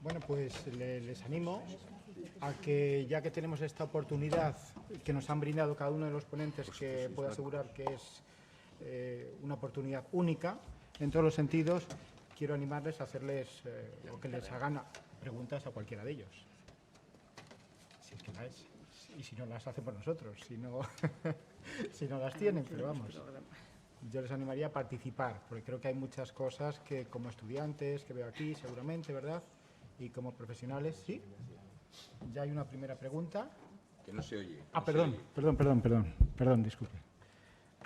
Bueno, pues les animo a que, ya que tenemos esta oportunidad que nos han brindado cada uno de los ponentes, que puedo asegurar que es una oportunidad única en todos los sentidos, quiero animarles a hacerles o que les hagan preguntas a cualquiera de ellos. Si es que la es. Y si no las hacen por nosotros, si no, si no las tienen, pero vamos. Yo les animaría a participar, porque creo que hay muchas cosas que como estudiantes, que veo aquí seguramente, ¿verdad? Y como profesionales, ¿sí? Ya hay una primera pregunta. Que no se oye. Perdón, disculpe.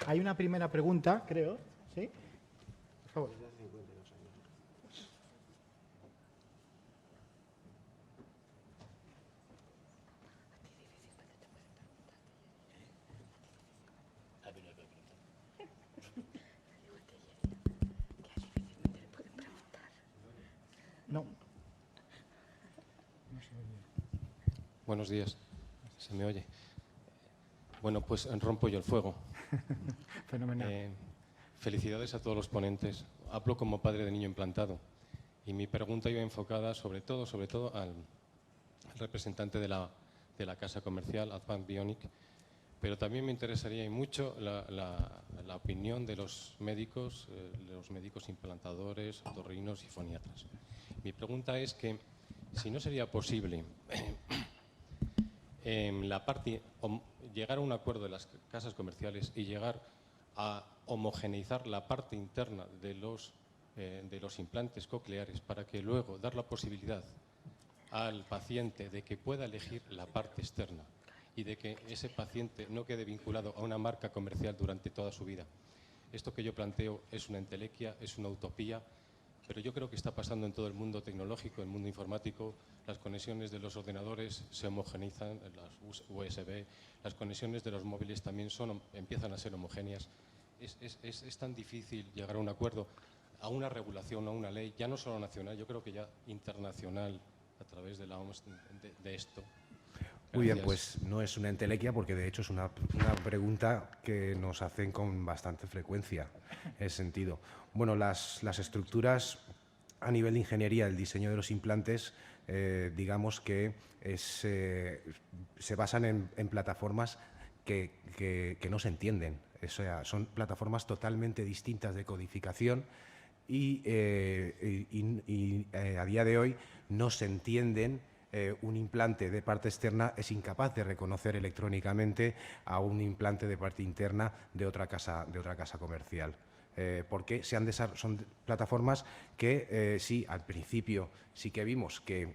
Hay una primera pregunta, creo, ¿sí? Por favor. No. Buenos días. ¿Se me oye? Bueno, pues rompo yo el fuego. Fenomenal. Felicidades a todos los ponentes. Hablo como padre de niño implantado. Y mi pregunta iba enfocada sobre todo al representante de la casa comercial, Advanced Bionic. Pero también me interesaría mucho la opinión de los médicos implantadores, otorrinos y foniatras. Mi pregunta es que si no sería posible llegar a un acuerdo de las casas comerciales y llegar a homogeneizar la parte interna de los implantes cocleares para que luego dar la posibilidad al paciente de que pueda elegir la parte externa y de que ese paciente no quede vinculado a una marca comercial durante toda su vida. Esto que yo planteo es una entelequia, es una utopía, pero yo creo que está pasando en todo el mundo tecnológico, en el mundo informático. Las conexiones de los ordenadores se homogeneizan, las USB, las conexiones de los móviles también empiezan a ser homogéneas. Es tan difícil llegar a un acuerdo, a una regulación, a una ley, ya no solo nacional, yo creo que ya internacional, a través de la OMS, de esto. Muy bien, pues no es una entelequia porque de hecho es una pregunta que nos hacen con bastante frecuencia en ese sentido. Bueno, las estructuras a nivel de ingeniería, el diseño de los implantes, digamos que se basan en plataformas que no se entienden. O sea, son plataformas totalmente distintas de codificación y a día de hoy no se entienden. Un implante de parte externa es incapaz de reconocer electrónicamente a un implante de parte interna de otra casa comercial. Porque son plataformas que sí, al principio sí que vimos que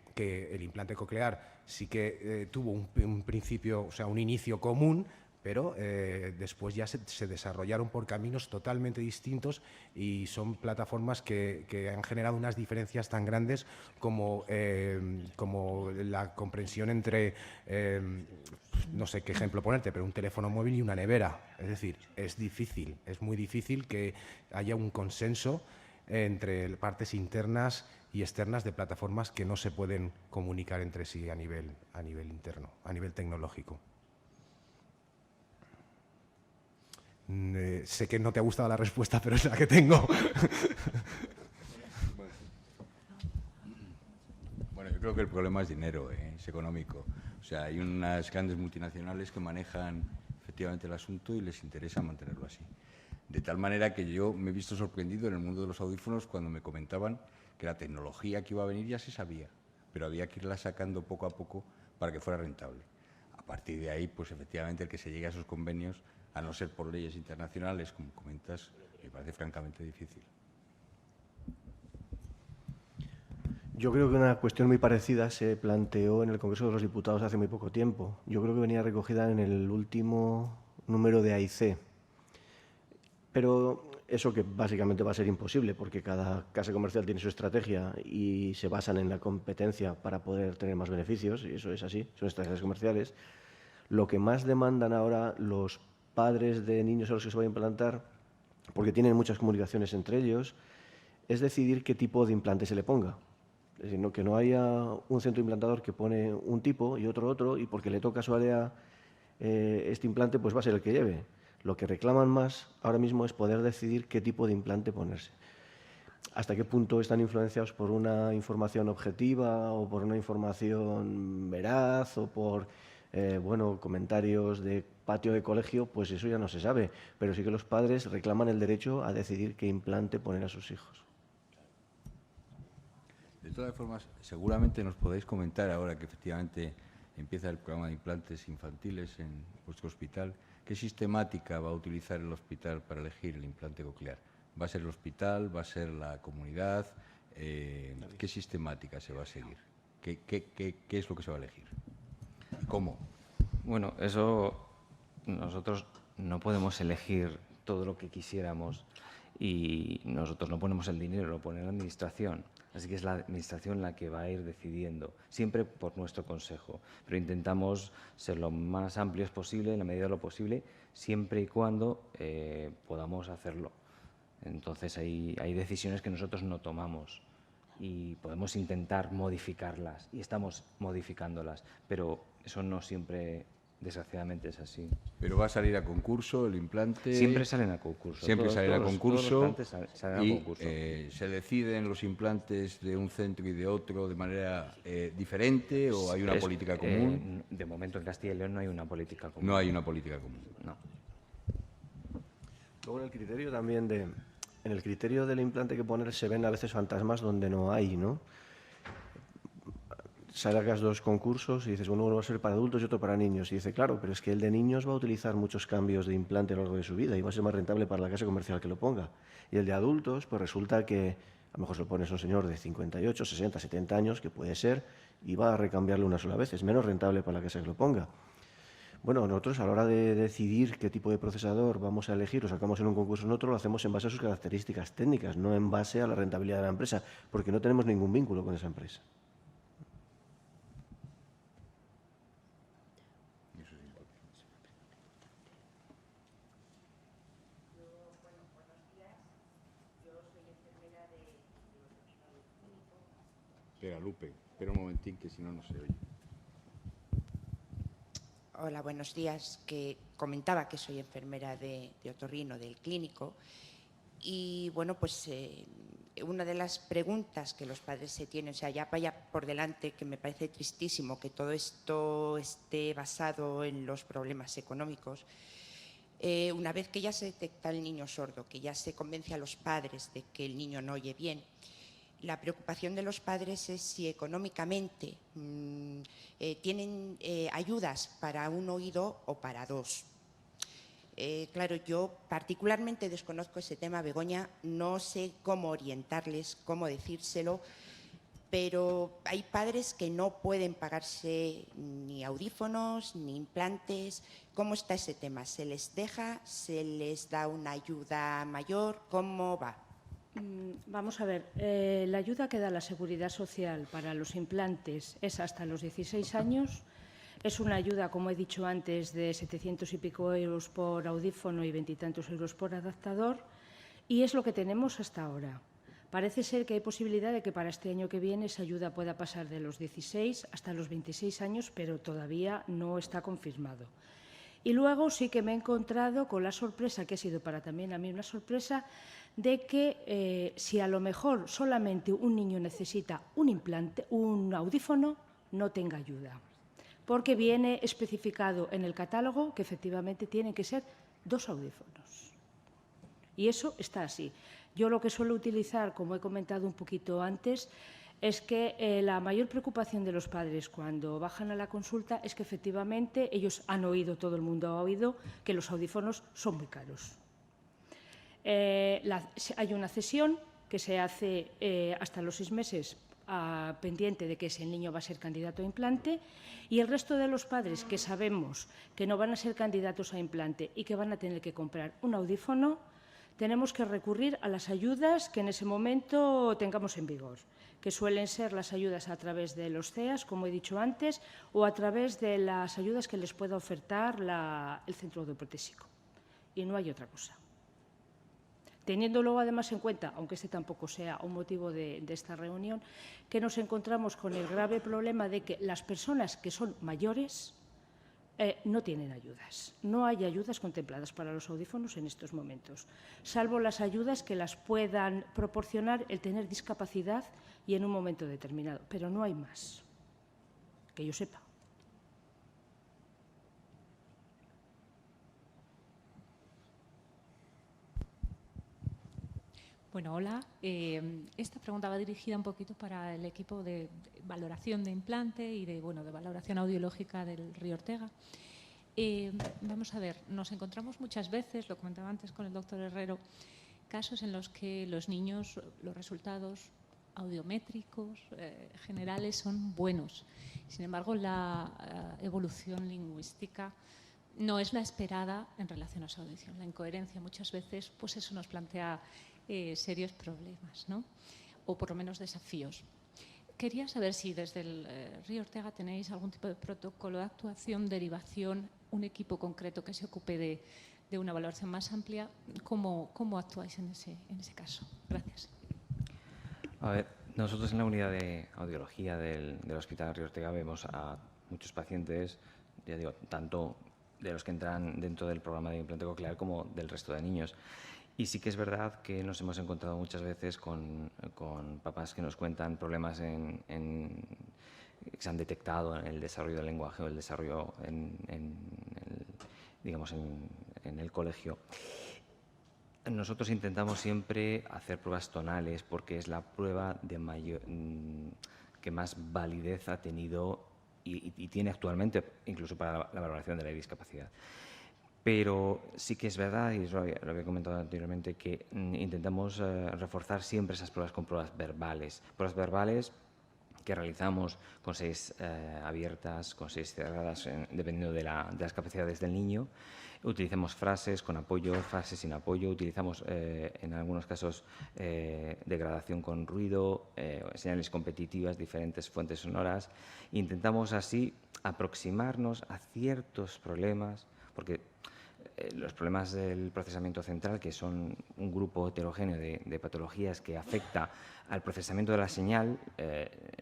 el implante coclear sí que tuvo un principio, o sea, un inicio común, pero después ya se desarrollaron por caminos totalmente distintos y son plataformas que han generado unas diferencias tan grandes como la comprensión entre, no sé qué ejemplo ponerte, pero un teléfono móvil y una nevera. Es decir, es muy difícil que haya un consenso entre partes internas y externas de plataformas que no se pueden comunicar entre sí a nivel interno, a nivel tecnológico. Sé que no te ha gustado la respuesta, pero es la que tengo. Bueno, yo creo que el problema es dinero, es económico. O sea, hay unas grandes multinacionales que manejan efectivamente el asunto y les interesa mantenerlo así. De tal manera que yo me he visto sorprendido en el mundo de los audífonos cuando me comentaban que la tecnología que iba a venir ya se sabía, pero había que irla sacando poco a poco para que fuera rentable. A partir de ahí, pues efectivamente el que se llegue a esos convenios, a no ser por leyes internacionales, como comentas, me parece francamente difícil. Yo creo que una cuestión muy parecida se planteó en el Congreso de los Diputados hace muy poco tiempo. Yo creo que venía recogida en el último número de AIC. Pero eso que básicamente va a ser imposible porque cada casa comercial tiene su estrategia y se basan en la competencia para poder tener más beneficios, y eso es así, son estrategias comerciales. Lo que más demandan ahora los padres de niños a los que se va a implantar, porque tienen muchas comunicaciones entre ellos, es decidir qué tipo de implante se le ponga. Es decir, que no haya un centro implantador que pone un tipo y otro, y porque le toca a su área este implante, pues va a ser el que lleve. Lo que reclaman más ahora mismo es poder decidir qué tipo de implante ponerse. hasta qué punto están influenciados por una información objetiva o por una información veraz o por comentarios de patio de colegio, pues eso ya no se sabe, pero sí que los padres reclaman el derecho a decidir qué implante poner a sus hijos. De todas formas, seguramente nos podéis comentar ahora que efectivamente empieza el programa de implantes infantiles en vuestro hospital, ¿qué sistemática va a utilizar el hospital para elegir el implante coclear? ¿Va a ser el hospital? ¿Va a ser la comunidad? ¿Qué sistemática se va a seguir? ¿Qué es lo que se va a elegir? ¿Cómo? Bueno, eso nosotros no podemos elegir todo lo que quisiéramos y nosotros no ponemos el dinero, lo pone la Administración. Así que es la Administración la que va a ir decidiendo, siempre por nuestro consejo. Pero intentamos ser lo más amplios posible, en la medida de lo posible, siempre y cuando podamos hacerlo. Entonces hay decisiones que nosotros no tomamos y podemos intentar modificarlas y estamos modificándolas, pero eso no siempre, desgraciadamente, es así. ¿Pero va a salir a concurso el implante? Siempre salen a concurso. Siempre salen a concurso salen a concurso. ¿Se deciden los implantes de un centro y de otro de manera diferente o hay una política común? De momento en Castilla y León no hay una política común. No hay una política común. No. Luego en el criterio también en el criterio del implante que poner se ven a veces fantasmas donde no hay, ¿no? Sacas dos concursos y dices, bueno, uno va a ser para adultos y otro para niños. Y dice, claro, pero es que el de niños va a utilizar muchos cambios de implante a lo largo de su vida y va a ser más rentable para la casa comercial que lo ponga. Y el de adultos, pues resulta que a lo mejor se lo pones a un señor de 58, 60, 70 años, que puede ser, y va a recambiarlo una sola vez. Es menos rentable para la casa que lo ponga. Bueno, nosotros a la hora de decidir qué tipo de procesador vamos a elegir, lo sacamos en un concurso o en otro, lo hacemos en base a sus características técnicas, no en base a la rentabilidad de la empresa, porque no tenemos ningún vínculo con esa empresa. Espera, Lupe, espera un momentín que si no, no se oye. Hola, buenos días. Que comentaba que soy enfermera de otorrino del clínico y, bueno, pues una de las preguntas que los padres se tienen, o sea, ya vaya por delante, que me parece tristísimo que todo esto esté basado en los problemas económicos. Una vez que ya se detecta el niño sordo, que ya se convence a los padres de que el niño no oye bien, la preocupación de los padres es si económicamente tienen ayudas para un oído o para dos. Claro, yo particularmente desconozco ese tema, Begoña, no sé cómo orientarles, cómo decírselo, pero hay padres que no pueden pagarse ni audífonos ni implantes. ¿Cómo está ese tema? ¿Se les deja? ¿Se les da una ayuda mayor? ¿Cómo va? Vamos a ver, la ayuda que da la Seguridad Social para los implantes es hasta los 16 años. Es una ayuda, como he dicho antes, de 700 y pico euros por audífono y 20 y tantos euros por adaptador. Y es lo que tenemos hasta ahora. Parece ser que hay posibilidad de que para este año que viene esa ayuda pueda pasar de los 16 hasta los 26 años, pero todavía no está confirmado. Y luego sí que me he encontrado con la sorpresa, que ha sido para también a mí una sorpresa, de que si a lo mejor solamente un niño necesita un implante, un audífono, no tenga ayuda. Porque viene especificado en el catálogo que efectivamente tienen que ser 2 audífonos. Y eso está así. Yo lo que suelo utilizar, como he comentado un poquito antes, es que la mayor preocupación de los padres cuando bajan a la consulta es que efectivamente ellos han oído, todo el mundo ha oído, que los audífonos son muy caros. Hay una cesión que se hace hasta los 6 meses pendiente de que si el niño va a ser candidato a implante, y el resto de los padres que sabemos que no van a ser candidatos a implante y que van a tener que comprar un audífono, tenemos que recurrir a las ayudas que en ese momento tengamos en vigor, que suelen ser las ayudas a través de los CEAS, como he dicho antes, o a través de las ayudas que les pueda ofertar el centro audioprotésico. Y no hay otra cosa. Teniendo luego además en cuenta, aunque este tampoco sea un motivo de esta reunión, que nos encontramos con el grave problema de que las personas que son mayores no tienen ayudas. No hay ayudas contempladas para los audífonos en estos momentos, salvo las ayudas que las puedan proporcionar el tener discapacidad y en un momento determinado. Pero no hay más, que yo sepa. Bueno, hola. Esta pregunta va dirigida un poquito para el equipo de valoración de implante y de valoración audiológica del Río Ortega. Vamos a ver, nos encontramos muchas veces, lo comentaba antes con el doctor Herrero, casos en los que los niños, los resultados audiométricos generales son buenos. Sin embargo, la evolución lingüística no es la esperada en relación a su audición. La incoherencia muchas veces, pues eso nos plantea serios problemas, ¿no? O por lo menos desafíos. Quería saber si desde el Río Ortega tenéis algún tipo de protocolo de actuación, derivación, un equipo concreto que se ocupe de una valoración más amplia. ¿Cómo actuáis en ese caso? Gracias. A ver, nosotros en la unidad de audiología del Hospital Río Ortega vemos a muchos pacientes, ya digo, tanto de los que entran dentro del programa de implante coclear como del resto de niños. Y sí que es verdad que nos hemos encontrado muchas veces con papás que nos cuentan problemas que se han detectado en el desarrollo del lenguaje o el desarrollo en el colegio. Nosotros intentamos siempre hacer pruebas tonales porque es la prueba que más validez ha tenido y tiene actualmente, incluso para la valoración de la discapacidad. Pero sí que es verdad, y lo había comentado anteriormente, que intentamos reforzar siempre esas pruebas con pruebas verbales. Pruebas verbales que realizamos con 6 abiertas, con 6 cerradas, dependiendo de las capacidades del niño. Utilizamos frases con apoyo, frases sin apoyo. Utilizamos, en algunos casos, degradación con ruido, señales competitivas, diferentes fuentes sonoras. Intentamos así aproximarnos a ciertos problemas, porque los problemas del procesamiento central, que son un grupo heterogéneo de patologías que afecta al procesamiento de la señal,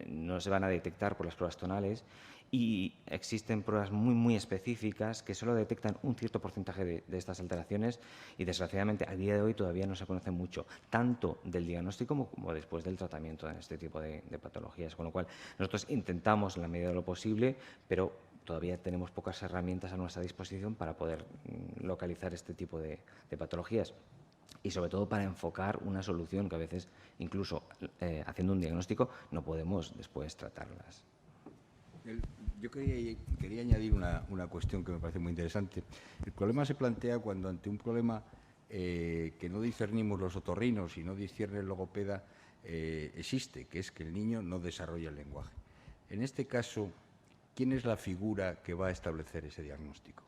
no se van a detectar por las pruebas tonales y existen pruebas muy específicas que solo detectan un cierto porcentaje de estas alteraciones y desgraciadamente a día de hoy todavía no se conoce mucho, tanto del diagnóstico como después del tratamiento en este tipo de patologías, con lo cual nosotros intentamos en la medida de lo posible, pero todavía tenemos pocas herramientas a nuestra disposición para poder localizar este tipo de patologías y sobre todo para enfocar una solución que a veces, incluso haciendo un diagnóstico, no podemos después tratarlas. Yo quería añadir una cuestión que me parece muy interesante. El problema se plantea cuando ante un problema que no discernimos los otorrinos y no discierne el logopeda existe, que es que el niño no desarrolla el lenguaje. En este caso, ¿quién es la figura que va a establecer ese diagnóstico?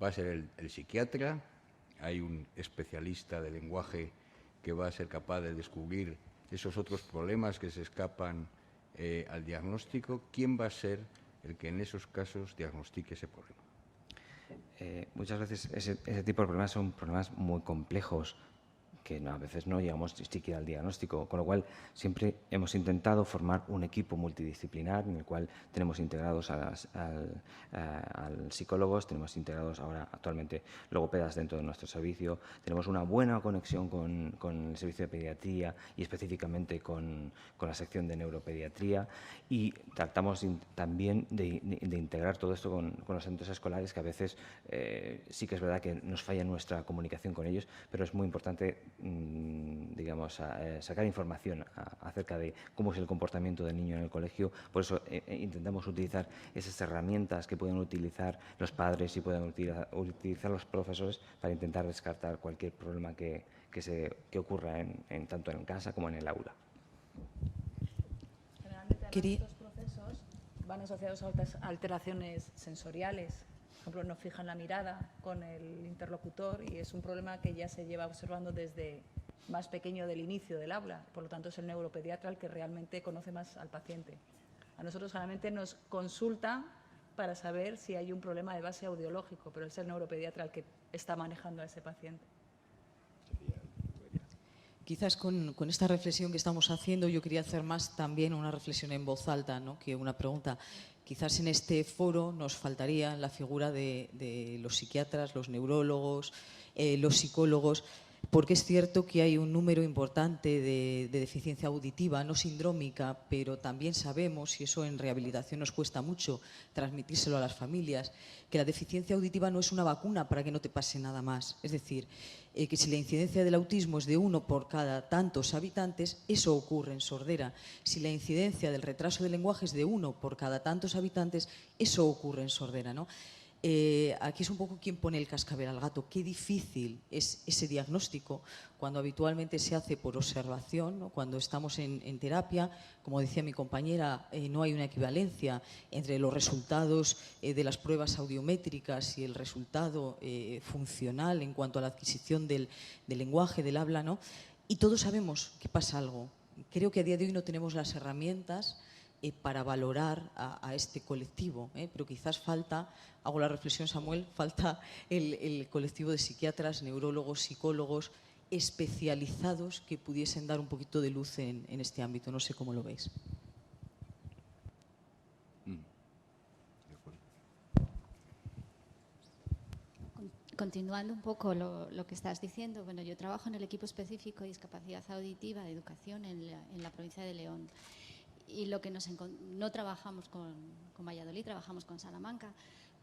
¿Va a ser el psiquiatra? ¿Hay un especialista de lenguaje que va a ser capaz de descubrir esos otros problemas que se escapan al diagnóstico? ¿Quién va a ser el que en esos casos diagnostique ese problema? Muchas veces ese tipo de problemas son problemas muy complejos que a veces no llegamos siquiera al diagnóstico, con lo cual siempre hemos intentado formar un equipo multidisciplinar en el cual tenemos integrados al psicólogos, tenemos integrados ahora actualmente logopedas dentro de nuestro servicio, tenemos una buena conexión con el servicio de pediatría y específicamente con la sección de neuropediatría y tratamos también de integrar todo esto con los centros escolares que a veces sí que es verdad que nos falla nuestra comunicación con ellos, pero es muy importante sacar información acerca de cómo es el comportamiento del niño en el colegio. Por eso intentamos utilizar esas herramientas que pueden utilizar los padres y pueden utilizar los profesores para intentar descartar cualquier problema que ocurra tanto en casa como en el aula. Generalmente estos procesos van asociados a otras alteraciones sensoriales. Por ejemplo, no fijan la mirada con el interlocutor y es un problema que ya se lleva observando desde más pequeño del inicio del aula. Por lo tanto, es el neuropediatra el que realmente conoce más al paciente. A nosotros generalmente nos consulta para saber si hay un problema de base audiológico, pero es el neuropediatra el que está manejando a ese paciente. quizás con esta reflexión que estamos haciendo yo quería hacer más también una reflexión en voz alta, ¿no?, que una pregunta. Quizás en este foro nos faltaría la figura de los psiquiatras, los neurólogos, los psicólogos, porque es cierto que hay un número importante de deficiencia auditiva, no sindrómica, pero también sabemos, y eso en rehabilitación nos cuesta mucho transmitírselo a las familias, que la deficiencia auditiva no es una vacuna para que no te pase nada más. Es decir, que si la incidencia del autismo es de 1 por cada tantos habitantes, eso ocurre en sordera. Si la incidencia del retraso del lenguaje es de 1 por cada tantos habitantes, eso ocurre en sordera, ¿no? Aquí es un poco quien pone el cascabel al gato. Qué difícil es ese diagnóstico cuando habitualmente se hace por observación, ¿no? Cuando estamos en terapia, como decía mi compañera, no hay una equivalencia entre los resultados de las pruebas audiométricas y el resultado funcional en cuanto a la adquisición del lenguaje, del habla, ¿no? Y todos sabemos que pasa algo. Creo que a día de hoy no tenemos las herramientas para valorar a este colectivo, pero quizás falta, hago la reflexión, Samuel, falta el colectivo de psiquiatras, neurólogos, psicólogos especializados que pudiesen dar un poquito de luz en este ámbito. No sé cómo lo veis. Continuando un poco lo que estás diciendo, bueno, yo trabajo en el equipo específico de discapacidad auditiva de educación en la provincia de León. Y lo que no trabajamos con Valladolid, trabajamos con Salamanca,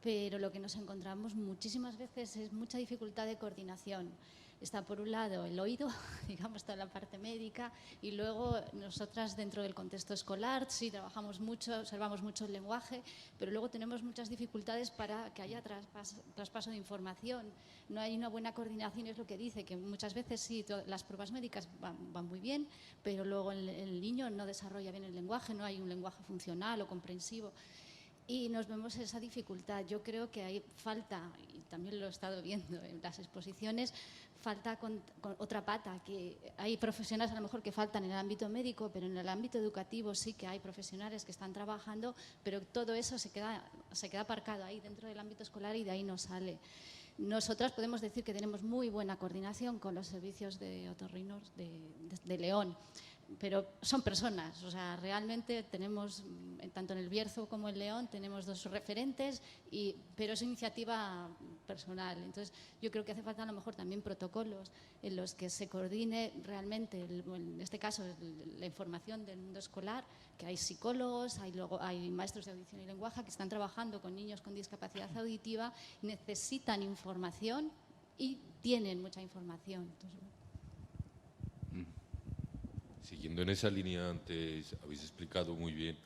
pero lo que nos encontramos muchísimas veces es mucha dificultad de coordinación. Está por un lado el oído, digamos, toda la parte médica, y luego nosotras dentro del contexto escolar sí trabajamos mucho, observamos mucho el lenguaje, pero luego tenemos muchas dificultades para que haya traspaso de información. No hay una buena coordinación, es lo que dice, que muchas veces sí, las pruebas médicas van muy bien, pero luego el niño no desarrolla bien el lenguaje, no hay un lenguaje funcional o comprensivo. Y nos vemos esa dificultad. Yo creo que hay falta, y también lo he estado viendo en las exposiciones, falta con otra pata, que hay profesionales a lo mejor que faltan en el ámbito médico, pero en el ámbito educativo sí que hay profesionales que están trabajando, pero todo eso se queda aparcado ahí dentro del ámbito escolar y de ahí no sale. Nosotras podemos decir que tenemos muy buena coordinación con los servicios de otorrinos de León, pero son personas, o sea, realmente tenemos, tanto en el Bierzo como en León, tenemos 2 referentes, pero es iniciativa personal. Entonces, yo creo que hace falta a lo mejor también protocolos en los que se coordine realmente, en este caso, la información del mundo escolar, que hay psicólogos, hay maestros de audición y lenguaje que están trabajando con niños con discapacidad auditiva, necesitan información y tienen mucha información. Entonces, siguiendo en esa línea, antes habéis explicado muy bien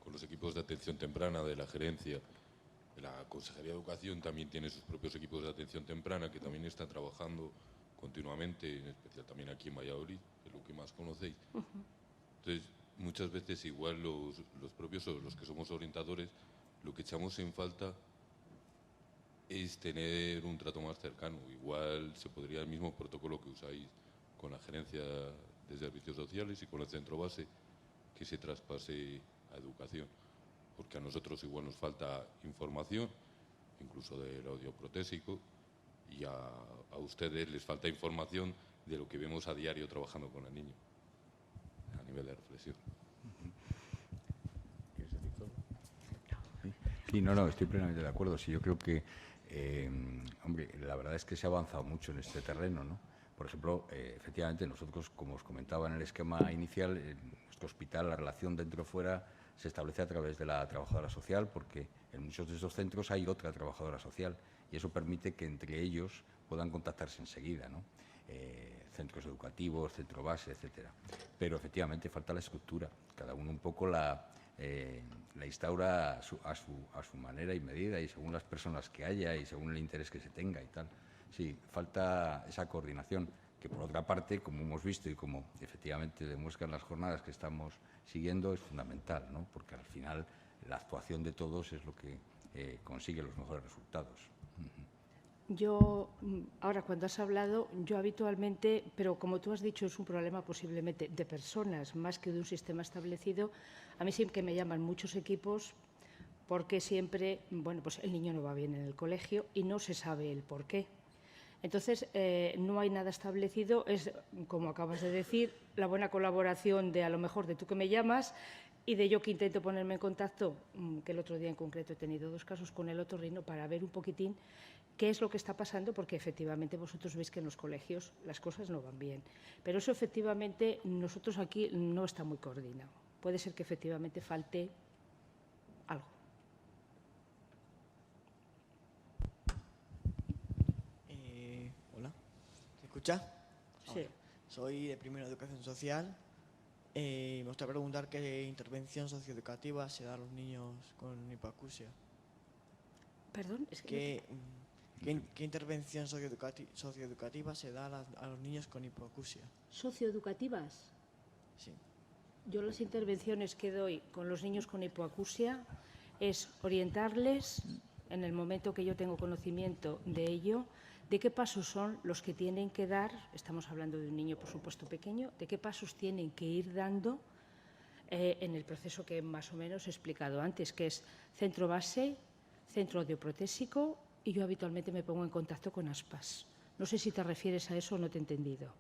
con los equipos de atención temprana de la gerencia. La Consejería de Educación también tiene sus propios equipos de atención temprana que también están trabajando continuamente, en especial también aquí en Valladolid, que es lo que más conocéis. Entonces, muchas veces igual los propios, los que somos orientadores, lo que echamos en falta es tener un trato más cercano. Igual se podría el mismo protocolo que usáis con la gerencia de servicios sociales y con el centro base, que se traspase a educación, porque a nosotros igual nos falta información, incluso del audioprotésico, y a ustedes les falta información de lo que vemos a diario trabajando con el niño, a nivel de reflexión. Sí, no, estoy plenamente de acuerdo. Sí, yo creo que, hombre, la verdad es que se ha avanzado mucho en este terreno, ¿no? Por ejemplo, efectivamente, nosotros, como os comentaba en el esquema inicial, en nuestro hospital la relación dentro-fuera se establece a través de la trabajadora social, porque en muchos de esos centros hay otra trabajadora social y eso permite que entre ellos puedan contactarse enseguida, ¿no? Centros educativos, centro base, etcétera. Pero efectivamente falta la estructura. Cada uno un poco la instaura a su manera y medida y según las personas que haya y según el interés que se tenga y tal. Sí, falta esa coordinación, que por otra parte, como hemos visto y como efectivamente demuestran las jornadas que estamos siguiendo, es fundamental, ¿no? Porque al final la actuación de todos es lo que consigue los mejores resultados. Yo, ahora cuando has hablado, yo habitualmente, pero como tú has dicho, es un problema posiblemente de personas más que de un sistema establecido. A mí siempre me llaman muchos equipos porque siempre, bueno, pues el niño no va bien en el colegio y no se sabe el por qué. Entonces, no hay nada establecido, es, como acabas de decir, la buena colaboración de, a lo mejor, de tú que me llamas y de yo que intento ponerme en contacto, que el otro día en concreto he tenido 2 casos con el otorrino para ver un poquitín qué es lo que está pasando, porque efectivamente vosotros veis que en los colegios las cosas no van bien. Pero eso efectivamente nosotros aquí no está muy coordinado. Puede ser que efectivamente falte algo. Hola, ¿se escucha? Sí. Ahora, soy de primero de Educación Social. Me gustaría preguntar qué intervención socioeducativa se da a los niños con hipoacusia. Perdón, es que... ¿Qué intervención socioeducativa se da a los niños con hipoacusia? ¿Socioeducativas? Sí. Yo las intervenciones que doy con los niños con hipoacusia es orientarles, en el momento que yo tengo conocimiento de ello, de qué pasos son los que tienen que dar, estamos hablando de un niño por supuesto pequeño, de qué pasos tienen que ir dando en el proceso que más o menos he explicado antes, que es centro base, centro audioprotésico, y yo habitualmente me pongo en contacto con ASPAS. No sé si te refieres a eso o no te he entendido.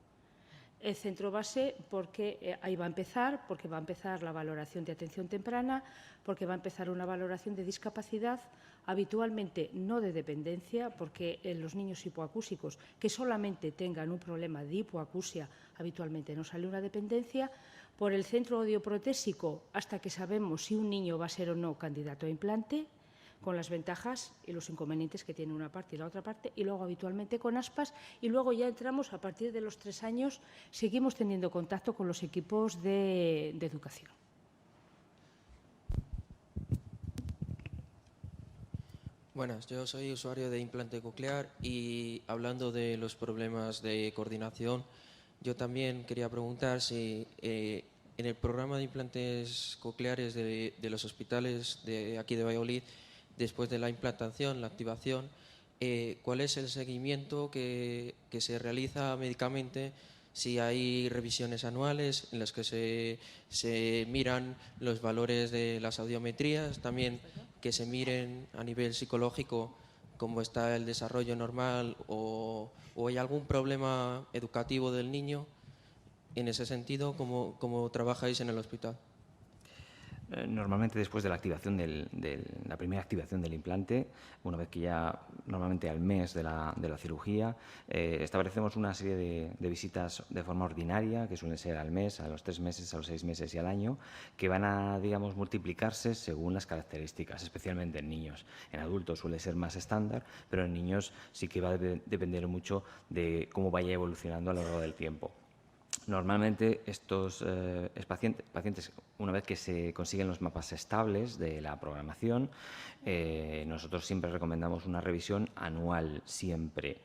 El centro base, porque ahí va a empezar, porque va a empezar la valoración de atención temprana, porque va a empezar una valoración de discapacidad, habitualmente no de dependencia, porque en los niños hipoacúsicos que solamente tengan un problema de hipoacusia, habitualmente no sale una dependencia, por el centro audioprotésico hasta que sabemos si un niño va a ser o no candidato a implante, con las ventajas y los inconvenientes que tiene una parte y la otra parte, y luego habitualmente con ASPAS, y luego ya entramos a partir de los 3 años, seguimos teniendo contacto con los equipos de educación. Buenas, yo soy usuario de implante coclear y hablando de los problemas de coordinación, yo también quería preguntar si en el programa de implantes cocleares de los hospitales de aquí de Valladolid, después de la implantación, la activación, ¿cuál es el seguimiento que se realiza médicamente? Si hay revisiones anuales en las que se miran los valores de las audiometrías, también que se miren a nivel psicológico cómo está el desarrollo normal o hay algún problema educativo del niño. En ese sentido, ¿cómo trabajáis en el hospital? Normalmente después de la activación la primera activación del implante, una vez que ya normalmente al mes de la cirugía, establecemos una serie de visitas de forma ordinaria, que suelen ser al mes, a los 3 meses, a los 6 meses y al año, que van a, digamos, multiplicarse según las características, especialmente en niños. En adultos suele ser más estándar, pero en niños sí que va a depender mucho de cómo vaya evolucionando a lo largo del tiempo. Normalmente estos pacientes, una vez que se consiguen los mapas estables de la programación, nosotros siempre recomendamos una revisión anual, siempre.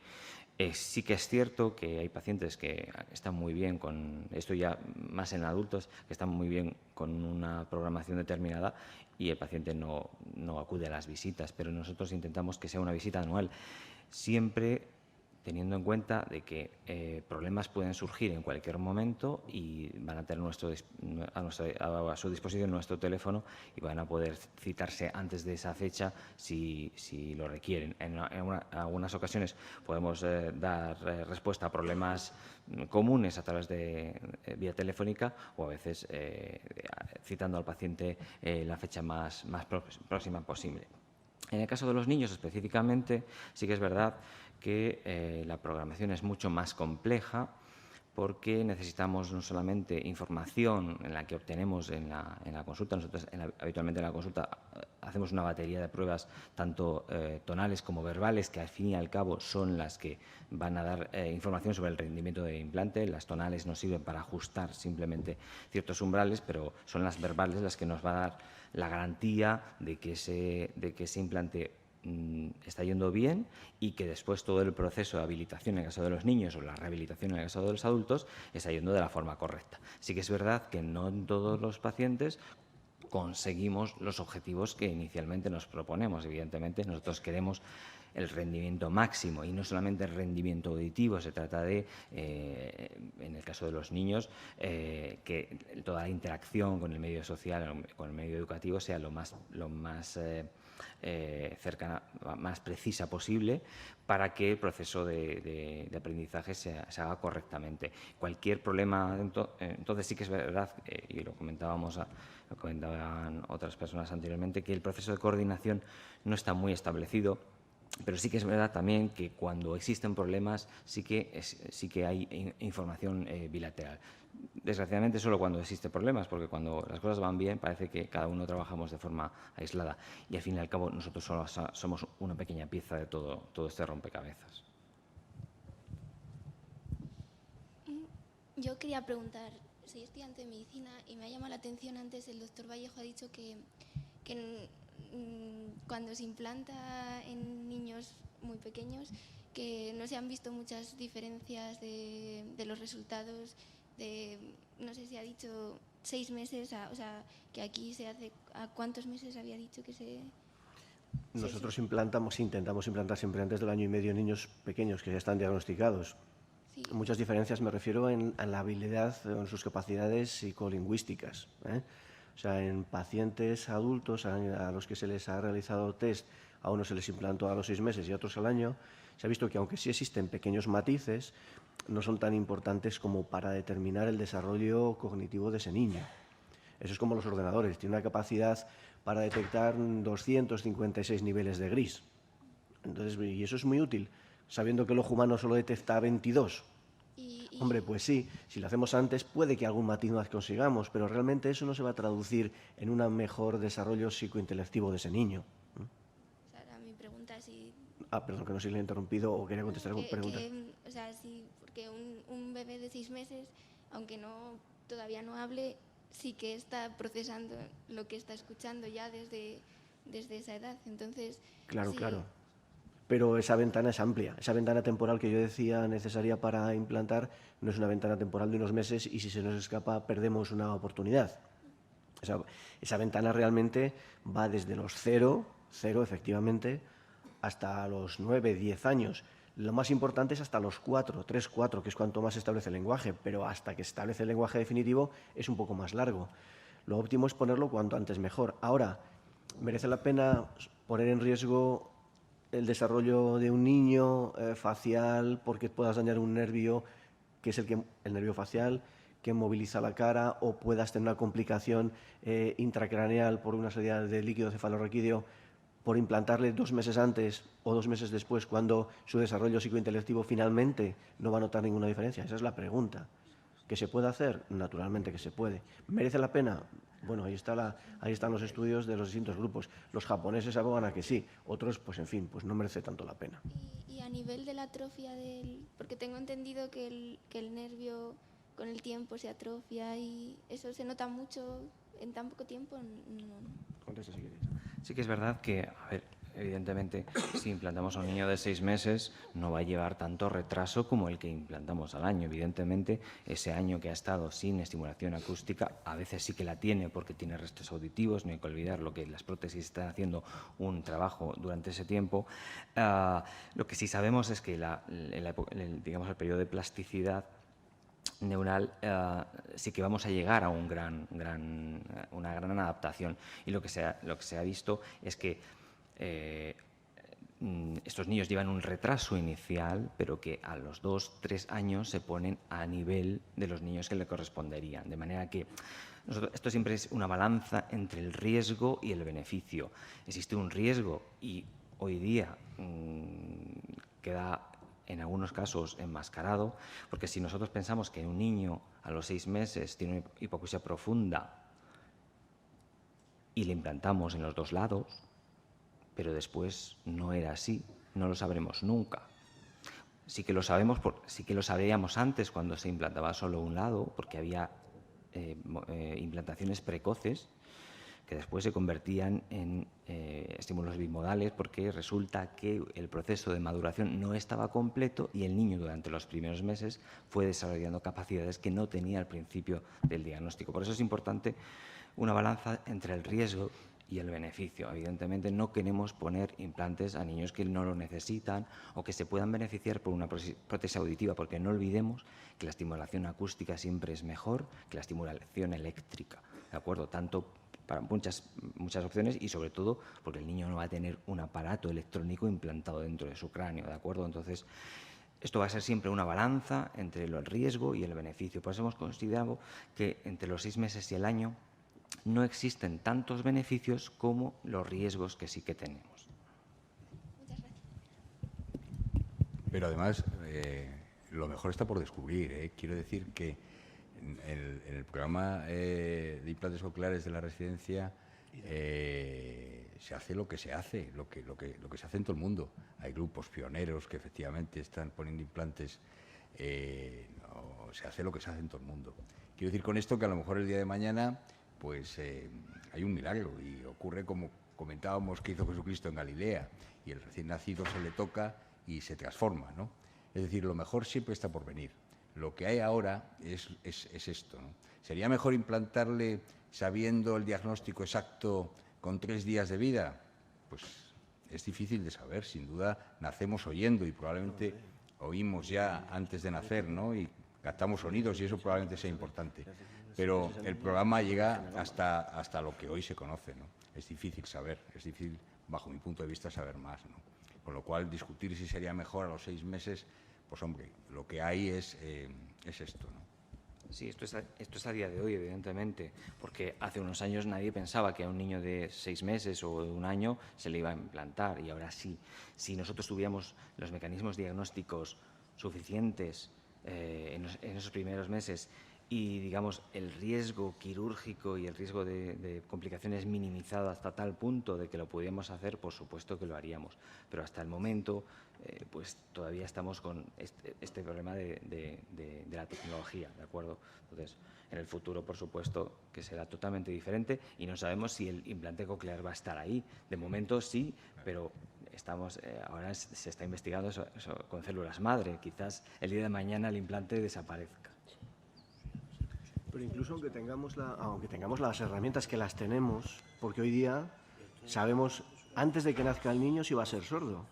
Sí que es cierto que hay pacientes que están muy bien con, esto ya más en adultos, que están muy bien con una programación determinada y el paciente no acude a las visitas, pero nosotros intentamos que sea una visita anual, siempre teniendo en cuenta de que problemas pueden surgir en cualquier momento y van a tener a su disposición nuestro teléfono y van a poder citarse antes de esa fecha si lo requieren. En algunas ocasiones podemos dar respuesta a problemas comunes a través de vía telefónica o a veces citando al paciente la fecha más próxima posible. En el caso de los niños específicamente, sí que es verdad que la programación es mucho más compleja porque necesitamos no solamente información en la que obtenemos en la consulta, nosotros habitualmente en la consulta hacemos una batería de pruebas tanto tonales como verbales que al fin y al cabo son las que van a dar información sobre el rendimiento del implante. Las tonales nos sirven para ajustar simplemente ciertos umbrales, pero son las verbales las que nos va a dar la garantía de que ese implante está yendo bien y que después todo el proceso de habilitación en el caso de los niños o la rehabilitación en el caso de los adultos está yendo de la forma correcta. Sí que es verdad que no en todos los pacientes conseguimos los objetivos que inicialmente nos proponemos. Evidentemente, nosotros queremos el rendimiento máximo, y no solamente el rendimiento auditivo, se trata de, en el caso de los niños, que toda la interacción con el medio social, con el medio educativo, sea lo más cercana, más precisa posible, para que el proceso de aprendizaje se haga correctamente. Cualquier problema, entonces sí que es verdad, y lo comentaban otras personas anteriormente, que el proceso de coordinación no está muy establecido. Pero sí que es verdad también que cuando existen problemas sí que hay información bilateral. Desgraciadamente solo cuando existen problemas, porque cuando las cosas van bien parece que cada uno trabajamos de forma aislada y al fin y al cabo nosotros solo somos una pequeña pieza de todo este rompecabezas. Yo quería preguntar, soy estudiante de medicina y me ha llamado la atención antes, el doctor Vallejo ha dicho que cuando se implanta en niños muy pequeños, que no se han visto muchas diferencias de los resultados de, no sé si ha dicho 6 meses, o sea, que aquí se hace, ¿a cuántos meses había dicho que se...? Nosotros intentamos implantar siempre antes del 1 año y medio niños pequeños que ya están diagnosticados. Sí. Muchas diferencias me refiero en la habilidad, en sus capacidades psicolingüísticas, O sea, en pacientes adultos a los que se les ha realizado test, a unos se les implantó a los 6 meses y a otros al año, se ha visto que aunque sí existen pequeños matices, no son tan importantes como para determinar el desarrollo cognitivo de ese niño. Eso es como los ordenadores, tiene una capacidad para detectar 256 niveles de gris. Entonces, y eso es muy útil, sabiendo que el ojo humano solo detecta 22. Hombre, pues sí, si lo hacemos antes puede que algún matiz más consigamos, pero realmente eso no se va a traducir en un mejor desarrollo psicointelectivo de ese niño. Ahora mi pregunta es si... Perdón, que no sé si le he interrumpido o quería contestar alguna pregunta. O sea, sí, porque un bebé de 6 meses, aunque todavía no hable, sí que está procesando lo que está escuchando ya desde esa edad. Entonces, claro, sí, claro. Pero esa ventana es amplia. Esa ventana temporal que yo decía necesaria para implantar no es una ventana temporal de unos meses y si se nos escapa perdemos una oportunidad. Esa ventana realmente va desde los 0 efectivamente, hasta los 9, 10 años. Lo más importante es hasta los 4, 3, 4, que es cuanto más se establece el lenguaje, pero hasta que se establece el lenguaje definitivo es un poco más largo. Lo óptimo es ponerlo cuanto antes mejor. Ahora, ¿merece la pena poner en riesgo el desarrollo de un niño facial porque puedas dañar un nervio, que es el nervio facial, que moviliza la cara, o puedas tener una complicación intracraneal por una salida de líquido cefalorraquídeo por implantarle 2 meses antes o 2 meses después, cuando su desarrollo psicointelectivo finalmente no va a notar ninguna diferencia? Esa es la pregunta. ¿Que se puede hacer? Naturalmente que se puede. ¿Merece la pena? Bueno, ahí están los estudios de los distintos grupos. Los japoneses abogan a que sí, otros, pues en fin, pues no merece tanto la pena. Y a nivel de la atrofia porque tengo entendido que el nervio con el tiempo se atrofia y eso se nota mucho en tan poco tiempo. No. Contesta si quieres. Sí que es verdad que, a ver, evidentemente, si implantamos a un niño de 6 meses, no va a llevar tanto retraso como el que implantamos al año. Evidentemente, ese año que ha estado sin estimulación acústica, a veces sí que la tiene porque tiene restos auditivos. No hay que olvidar lo que las prótesis están haciendo un trabajo durante ese tiempo. Lo que sí sabemos es que el periodo de plasticidad neural sí que vamos a llegar a una gran adaptación. Y lo que se ha visto es que estos niños llevan un retraso inicial, pero que a los 2-3 años se ponen a nivel de los niños que le corresponderían. De manera que esto siempre es una balanza entre el riesgo y el beneficio. Existe un riesgo y hoy día queda en algunos casos enmascarado, porque si nosotros pensamos que un niño a los 6 meses tiene una hipoacusia profunda y le implantamos en los 2 lados, pero después no era así, no lo sabremos nunca. Sí que lo sabíamos antes cuando se implantaba solo un lado, porque había implantaciones precoces que después se convertían en estímulos bimodales, porque resulta que el proceso de maduración no estaba completo y el niño durante los primeros meses fue desarrollando capacidades que no tenía al principio del diagnóstico. Por eso es importante una balanza entre el riesgo y el beneficio. Evidentemente no queremos poner implantes a niños que no lo necesitan o que se puedan beneficiar por una prótesis auditiva, porque no olvidemos que la estimulación acústica siempre es mejor que la estimulación eléctrica, ¿de acuerdo? Tanto para muchas opciones y sobre todo porque el niño no va a tener un aparato electrónico implantado dentro de su cráneo, ¿de acuerdo? Entonces, esto va a ser siempre una balanza entre el riesgo y el beneficio. Por eso hemos considerado que entre los 6 meses y el año no existen tantos beneficios como los riesgos que sí que tenemos. Pero además, lo mejor está por descubrir. Quiero decir que en el programa de implantes cocleares de la residencia se hace lo que se hace, lo que se hace en todo el mundo. Hay grupos pioneros que efectivamente están poniendo implantes, se hace lo que se hace en todo el mundo. Quiero decir con esto que a lo mejor el día de mañana pues hay un milagro y ocurre como comentábamos que hizo Jesucristo en Galilea y el recién nacido se le toca y se transforma, ¿no? Es decir, lo mejor siempre está por venir. Lo que hay ahora es esto, ¿no? ¿Sería mejor implantarle sabiendo el diagnóstico exacto con 3 días de vida? Pues es difícil de saber, sin duda nacemos oyendo y probablemente oímos ya antes de nacer, ¿no? Y captamos sonidos y eso probablemente sea importante. Pero el programa llega hasta lo que hoy se conoce, ¿no? Es difícil saber, es difícil, bajo mi punto de vista, saber más, ¿no? Con lo cual, discutir si sería mejor a los 6 meses, pues hombre, lo que hay es esto, ¿no? Sí, esto es a día de hoy, evidentemente, porque hace unos años nadie pensaba que a un niño de 6 meses o de 1 año se le iba a implantar, y ahora sí. Si nosotros tuviéramos los mecanismos diagnósticos suficientes en esos primeros meses y, digamos, el riesgo quirúrgico y el riesgo de complicaciones minimizado hasta tal punto de que lo pudiéramos hacer, por supuesto que lo haríamos. Pero hasta el momento, pues todavía estamos con este problema de la tecnología, ¿de acuerdo? Entonces, en el futuro, por supuesto, que será totalmente diferente y no sabemos si el implante coclear va a estar ahí. De momento sí, pero ahora se está investigando eso con células madre. Quizás el día de mañana el implante desaparezca. Pero incluso aunque tengamos las herramientas que las tenemos, porque hoy día sabemos antes de que nazca el niño si va a ser sordo.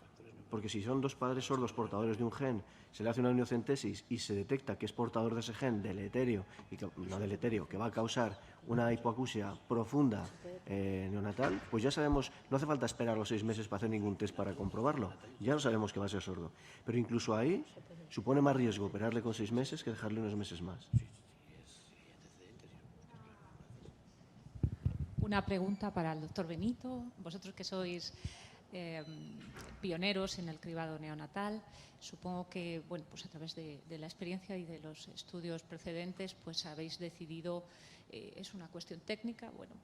Porque si son 2 padres sordos portadores de un gen, se le hace una amniocentesis y se detecta que es portador de ese gen deleterio, que va a causar una hipoacusia profunda neonatal, pues ya sabemos, no hace falta esperar los 6 meses para hacer ningún test para comprobarlo. Ya lo sabemos que va a ser sordo. Pero incluso ahí supone más riesgo operarle con 6 meses que dejarle unos meses más. Una pregunta para el doctor Benito. Vosotros que sois pioneros en el cribado neonatal, supongo que, bueno, pues a través de la experiencia y de los estudios precedentes, pues habéis decidido, es una cuestión técnica, bueno,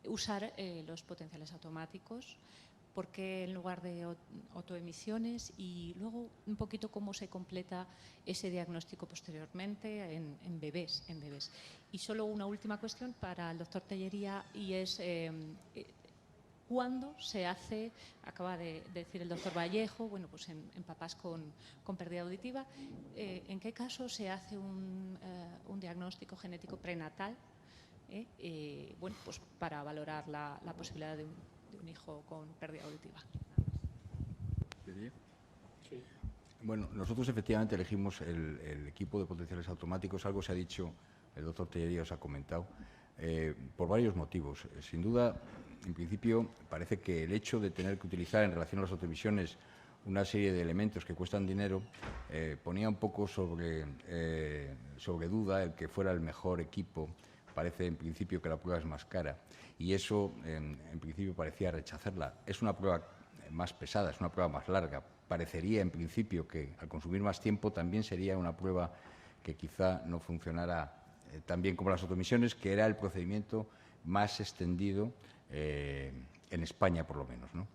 usar los potenciales automáticos. ¿Por qué en lugar de autoemisiones? Y luego un poquito cómo se completa ese diagnóstico posteriormente en bebés. Y solo una última cuestión para el doctor Tellería, y es ¿cuándo se hace, acaba de decir el doctor Vallejo, bueno, pues en papás con pérdida auditiva, en qué caso se hace un diagnóstico genético prenatal, bueno, pues para valorar la posibilidad de un hijo con pérdida auditiva? Sí. Bueno, nosotros efectivamente elegimos el equipo de potenciales automáticos, algo se ha dicho, el doctor Tellería os ha comentado, por varios motivos. Sin duda, en principio, parece que el hecho de tener que utilizar en relación a las autoemisiones una serie de elementos que cuestan dinero ponía un poco sobre duda el que fuera el mejor equipo. Parece en principio que la prueba es más cara y eso en principio parecía rechazarla. Es una prueba más pesada, es una prueba más larga. Parecería en principio que al consumir más tiempo también sería una prueba que quizá no funcionara tan bien como las autoemisiones, que era el procedimiento más extendido en España por lo menos, ¿no?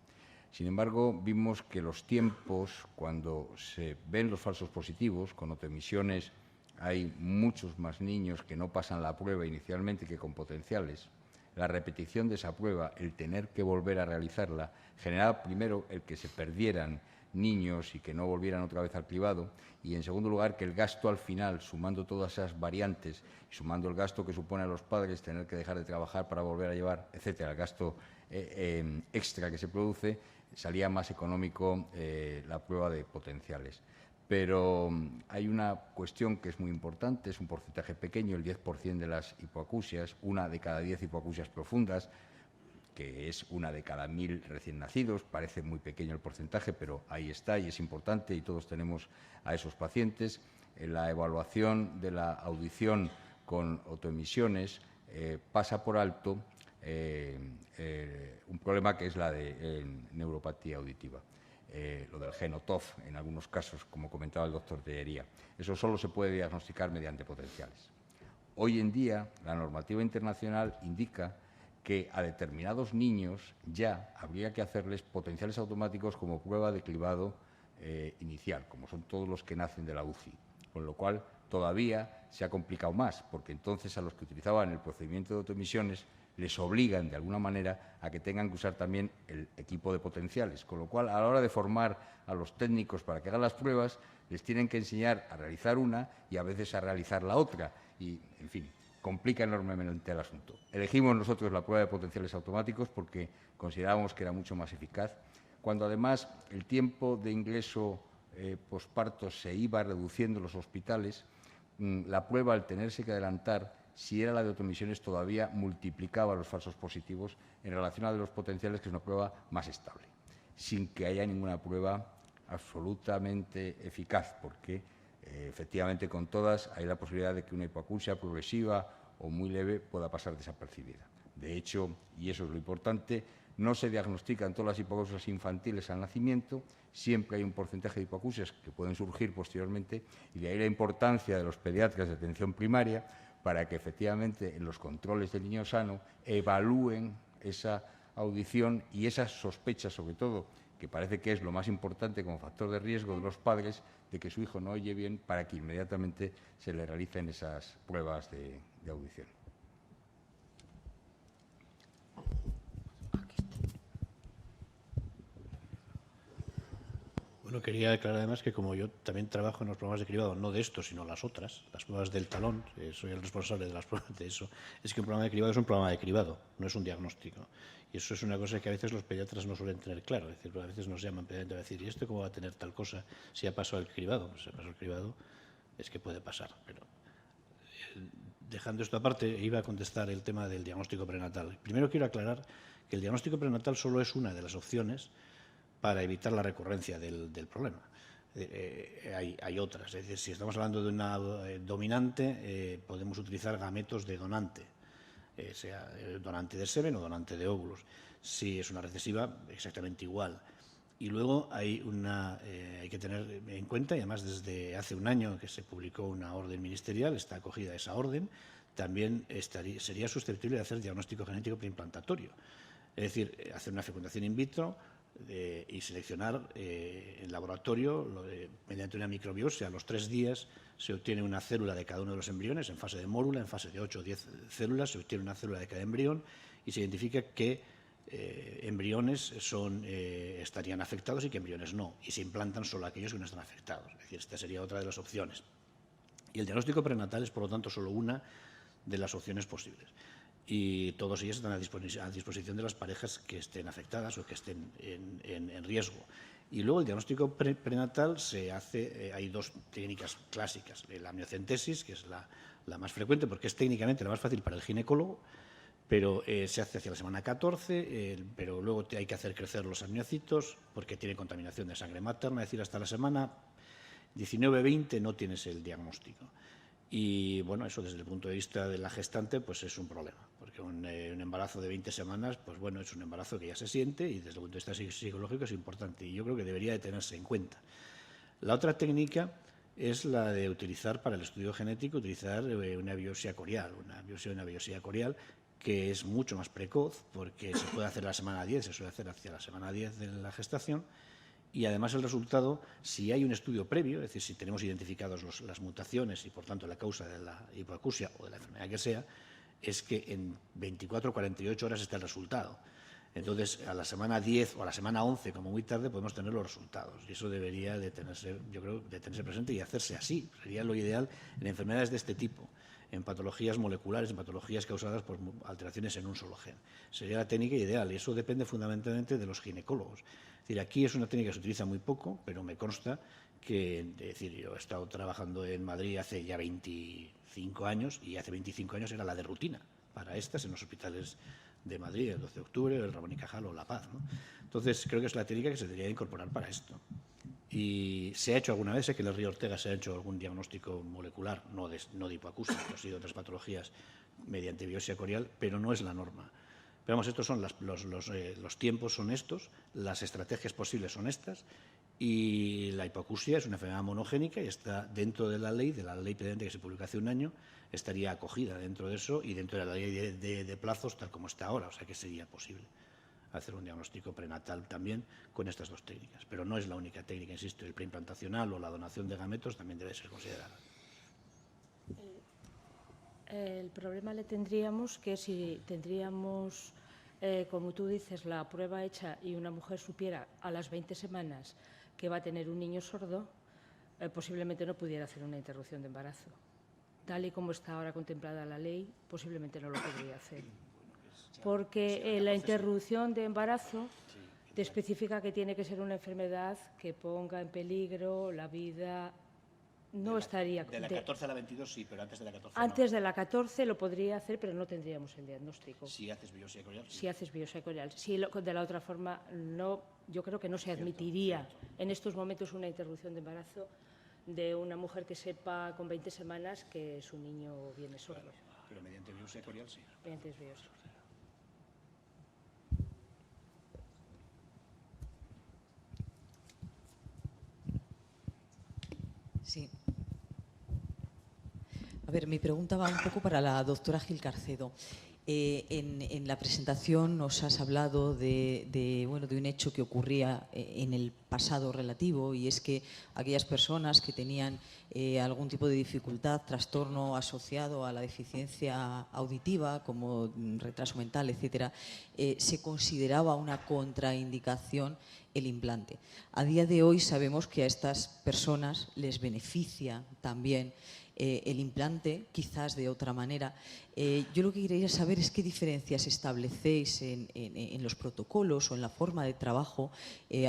Sin embargo, vimos que los tiempos, cuando se ven los falsos positivos, con autoemisiones hay muchos más niños que no pasan la prueba inicialmente que con potenciales. La repetición de esa prueba, el tener que volver a realizarla, generaba primero el que se perdieran niños y que no volvieran otra vez al cribado. Y, en segundo lugar, que el gasto al final, sumando todas esas variantes y sumando el gasto que supone a los padres tener que dejar de trabajar para volver a llevar, etcétera, el gasto extra que se produce, salía más económico la prueba de potenciales. Pero hay una cuestión que es muy importante, es un porcentaje pequeño, el 10% de las hipoacusias, 1 de cada 10 hipoacusias profundas, que es 1 de cada 1000 recién nacidos. Parece muy pequeño el porcentaje, pero ahí está y es importante, y todos tenemos a esos pacientes. En la evaluación de la audición con autoemisiones pasa por alto un problema que es la de neuropatía auditiva. Lo del geno TOF, en algunos casos, como comentaba el doctor Tellería. Eso solo se puede diagnosticar mediante potenciales. Hoy en día, la normativa internacional indica que a determinados niños ya habría que hacerles potenciales automáticos como prueba de cribado inicial, como son todos los que nacen de la UCI, con lo cual todavía se ha complicado más, porque entonces a los que utilizaban el procedimiento de autoemisiones les obligan de alguna manera a que tengan que usar también el equipo de potenciales, con lo cual a la hora de formar a los técnicos para que hagan las pruebas les tienen que enseñar a realizar una y a veces a realizar la otra y, en fin, complica enormemente el asunto. Elegimos nosotros la prueba de potenciales automáticos porque considerábamos que era mucho más eficaz, cuando además el tiempo de ingreso posparto se iba reduciendo en los hospitales. La prueba, al tenerse que adelantar, si era la de autoemisiones, todavía multiplicaba los falsos positivos en relación a los potenciales, que es una prueba más estable, sin que haya ninguna prueba absolutamente eficaz, porque efectivamente con todas hay la posibilidad de que una hipoacusia progresiva o muy leve pueda pasar desapercibida. De hecho, y eso es lo importante, no se diagnostican todas las hipoacusias infantiles al nacimiento, siempre hay un porcentaje de hipoacusias que pueden surgir posteriormente, y de ahí la importancia de los pediatras de atención primaria para que efectivamente en los controles del niño sano evalúen esa audición y esas sospechas, sobre todo, que parece que es lo más importante como factor de riesgo de los padres, de que su hijo no oye bien, para que inmediatamente se le realicen esas pruebas de audición. Bueno, quería aclarar además que como yo también trabajo en los programas de cribado, no de esto, sino las otras, las pruebas del talón, soy el responsable de las pruebas de eso, es que un programa de cribado es un programa de cribado, no es un diagnóstico. Y eso es una cosa que a veces los pediatras no suelen tener claro. Es decir, a veces nos llaman pediatras a decir, ¿y esto cómo va a tener tal cosa si ha pasado el cribado? Pues si ha pasado el cribado es que puede pasar. Pero dejando esto aparte, iba a contestar el tema del diagnóstico prenatal. Primero quiero aclarar que el diagnóstico prenatal solo es una de las opciones para evitar la recurrencia del problema. Hay otras. Es decir, si estamos hablando de una dominante, podemos utilizar gametos de donante, sea donante de semen o donante de óvulos. Si es una recesiva, exactamente igual. Y luego hay que tener en cuenta, y además desde hace un año que se publicó una orden ministerial, está acogida esa orden, también sería susceptible de hacer diagnóstico genético preimplantatorio. Es decir, hacer una fecundación in vitro y seleccionar en laboratorio mediante una microbiopsia. A los 3 días se obtiene una célula de cada uno de los embriones en fase de mórula, en fase de 8 o 10 células se obtiene una célula de cada embrión y se identifica qué embriones estarían afectados y qué embriones no, y se implantan solo aquellos que no están afectados. Es decir, esta sería otra de las opciones. Y el diagnóstico prenatal es, por lo tanto, solo una de las opciones posibles. Y todos ellos están a disposición de las parejas que estén afectadas o que estén en riesgo. Y luego el diagnóstico prenatal se hace, hay 2 técnicas clásicas, la amniocentesis, que es la más frecuente porque es técnicamente la más fácil para el ginecólogo, pero se hace hacia la semana 14, pero luego hay que hacer crecer los amniocitos porque tiene contaminación de sangre materna, es decir, hasta la semana 19-20 no tienes el diagnóstico. Y bueno, eso desde el punto de vista de la gestante pues es un problema, porque un embarazo de 20 semanas, pues bueno, es un embarazo que ya se siente y desde el punto de vista psicológico es importante y yo creo que debería de tenerse en cuenta. La otra técnica es la de utilizar para el estudio genético, utilizar una biopsia corial, una biopsia corial que es mucho más precoz porque se puede hacer a la semana 10, se suele hacer hacia la semana 10 de la gestación. Y además el resultado, si hay un estudio previo, es decir, si tenemos identificados las mutaciones y por tanto la causa de la hipoacusia o de la enfermedad que sea, es que en 24 o 48 horas está el resultado. Entonces, a la semana 10 o a la semana 11, como muy tarde, podemos tener los resultados. Y eso debería de tenerse, yo creo, de tenerse presente y hacerse así. Sería lo ideal en enfermedades de este tipo, en patologías moleculares, en patologías causadas por alteraciones en un solo gen. Sería la técnica ideal y eso depende fundamentalmente de los ginecólogos. Es decir, aquí es una técnica que se utiliza muy poco, pero me consta que, es decir, yo he estado trabajando en Madrid hace ya 25 años y hace 25 años era la de rutina para estas en los hospitales de Madrid, el 12 de octubre, el Ramón y Cajal o La Paz, ¿no? Entonces, creo que es la técnica que se debería incorporar para esto. Y se ha hecho alguna vez, sé que en el Río Ortega se ha hecho algún diagnóstico molecular, no de hipoacusia, sino de otras patologías mediante biopsia corial, pero no es la norma. Pero vamos, estos son los tiempos son estos, las estrategias posibles son estas, y la hipoacusia es una enfermedad monogénica y está dentro de la ley pendiente que se publicó hace un año, estaría acogida dentro de eso y dentro de la ley de plazos tal como está ahora, o sea que sería posible hacer un diagnóstico prenatal también con estas dos técnicas. Pero no es la única técnica, insisto, el preimplantacional o la donación de gametos también debe ser considerada. El problema le tendríamos que si tendríamos, como tú dices, la prueba hecha y una mujer supiera a las 20 semanas que va a tener un niño sordo, posiblemente no pudiera hacer una interrupción de embarazo. Tal y como está ahora contemplada la ley, posiblemente no lo podría hacer. Porque la interrupción de embarazo te especifica que tiene que ser una enfermedad que ponga en peligro la vida. No estaría. De la 14 a la 22 sí, pero antes de la 14 Antes de la 14 lo podría hacer, pero no tendríamos el diagnóstico. Si haces biopsia corial. Si haces biopsia corial. Si de la otra forma, no, yo creo que no se admitiría en estos momentos una interrupción de embarazo de una mujer que sepa con 20 semanas que su niño viene sordo. Claro, pero mediante biopsia corial sí. Mediante biopsia. Sí. A ver, mi pregunta va un poco para la doctora Gil Carcedo. En la presentación nos has hablado de un hecho que ocurría en el pasado relativo, y es que aquellas personas que tenían algún tipo de dificultad, trastorno asociado a la deficiencia auditiva, como retraso mental, etcétera, se consideraba una contraindicación el implante. A día de hoy sabemos que a estas personas les beneficia también el implante, quizás de otra manera. Yo lo que quería saber es qué diferencias establecéis en los protocolos o en la forma de trabajo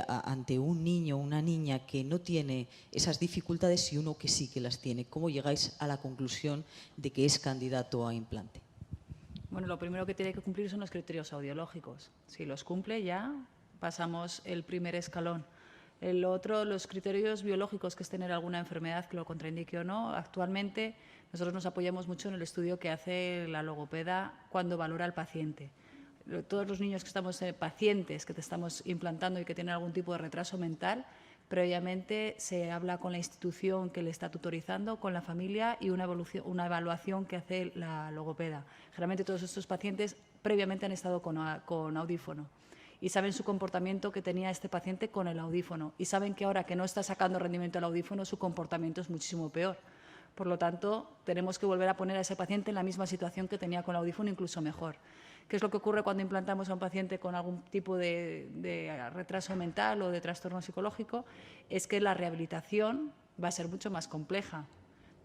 ante un niño o una niña que no tiene esas dificultades y uno que sí que las tiene. ¿Cómo llegáis a la conclusión de que es candidato a implante? Bueno, lo primero que tiene que cumplir son los criterios audiológicos. Si los cumple, ya pasamos el primer escalón. El otro, los criterios biológicos, que es tener alguna enfermedad que lo contraindique o no. Actualmente nosotros nos apoyamos mucho en el estudio que hace la logopeda cuando valora al paciente. Todos los niños que estamos, pacientes que te estamos implantando y que tienen algún tipo de retraso mental, previamente se habla con la institución que le está tutorizando, con la familia y una evaluación que hace la logopeda. Generalmente todos estos pacientes previamente han estado con audífono y saben su comportamiento que tenía este paciente con el audífono y saben que ahora que no está sacando rendimiento al audífono su comportamiento es muchísimo peor. Por lo tanto, tenemos que volver a poner a ese paciente en la misma situación que tenía con el audífono, incluso mejor. ¿Qué es lo que ocurre cuando implantamos a un paciente con algún tipo de retraso mental o de trastorno psicológico? Es que la rehabilitación va a ser mucho más compleja.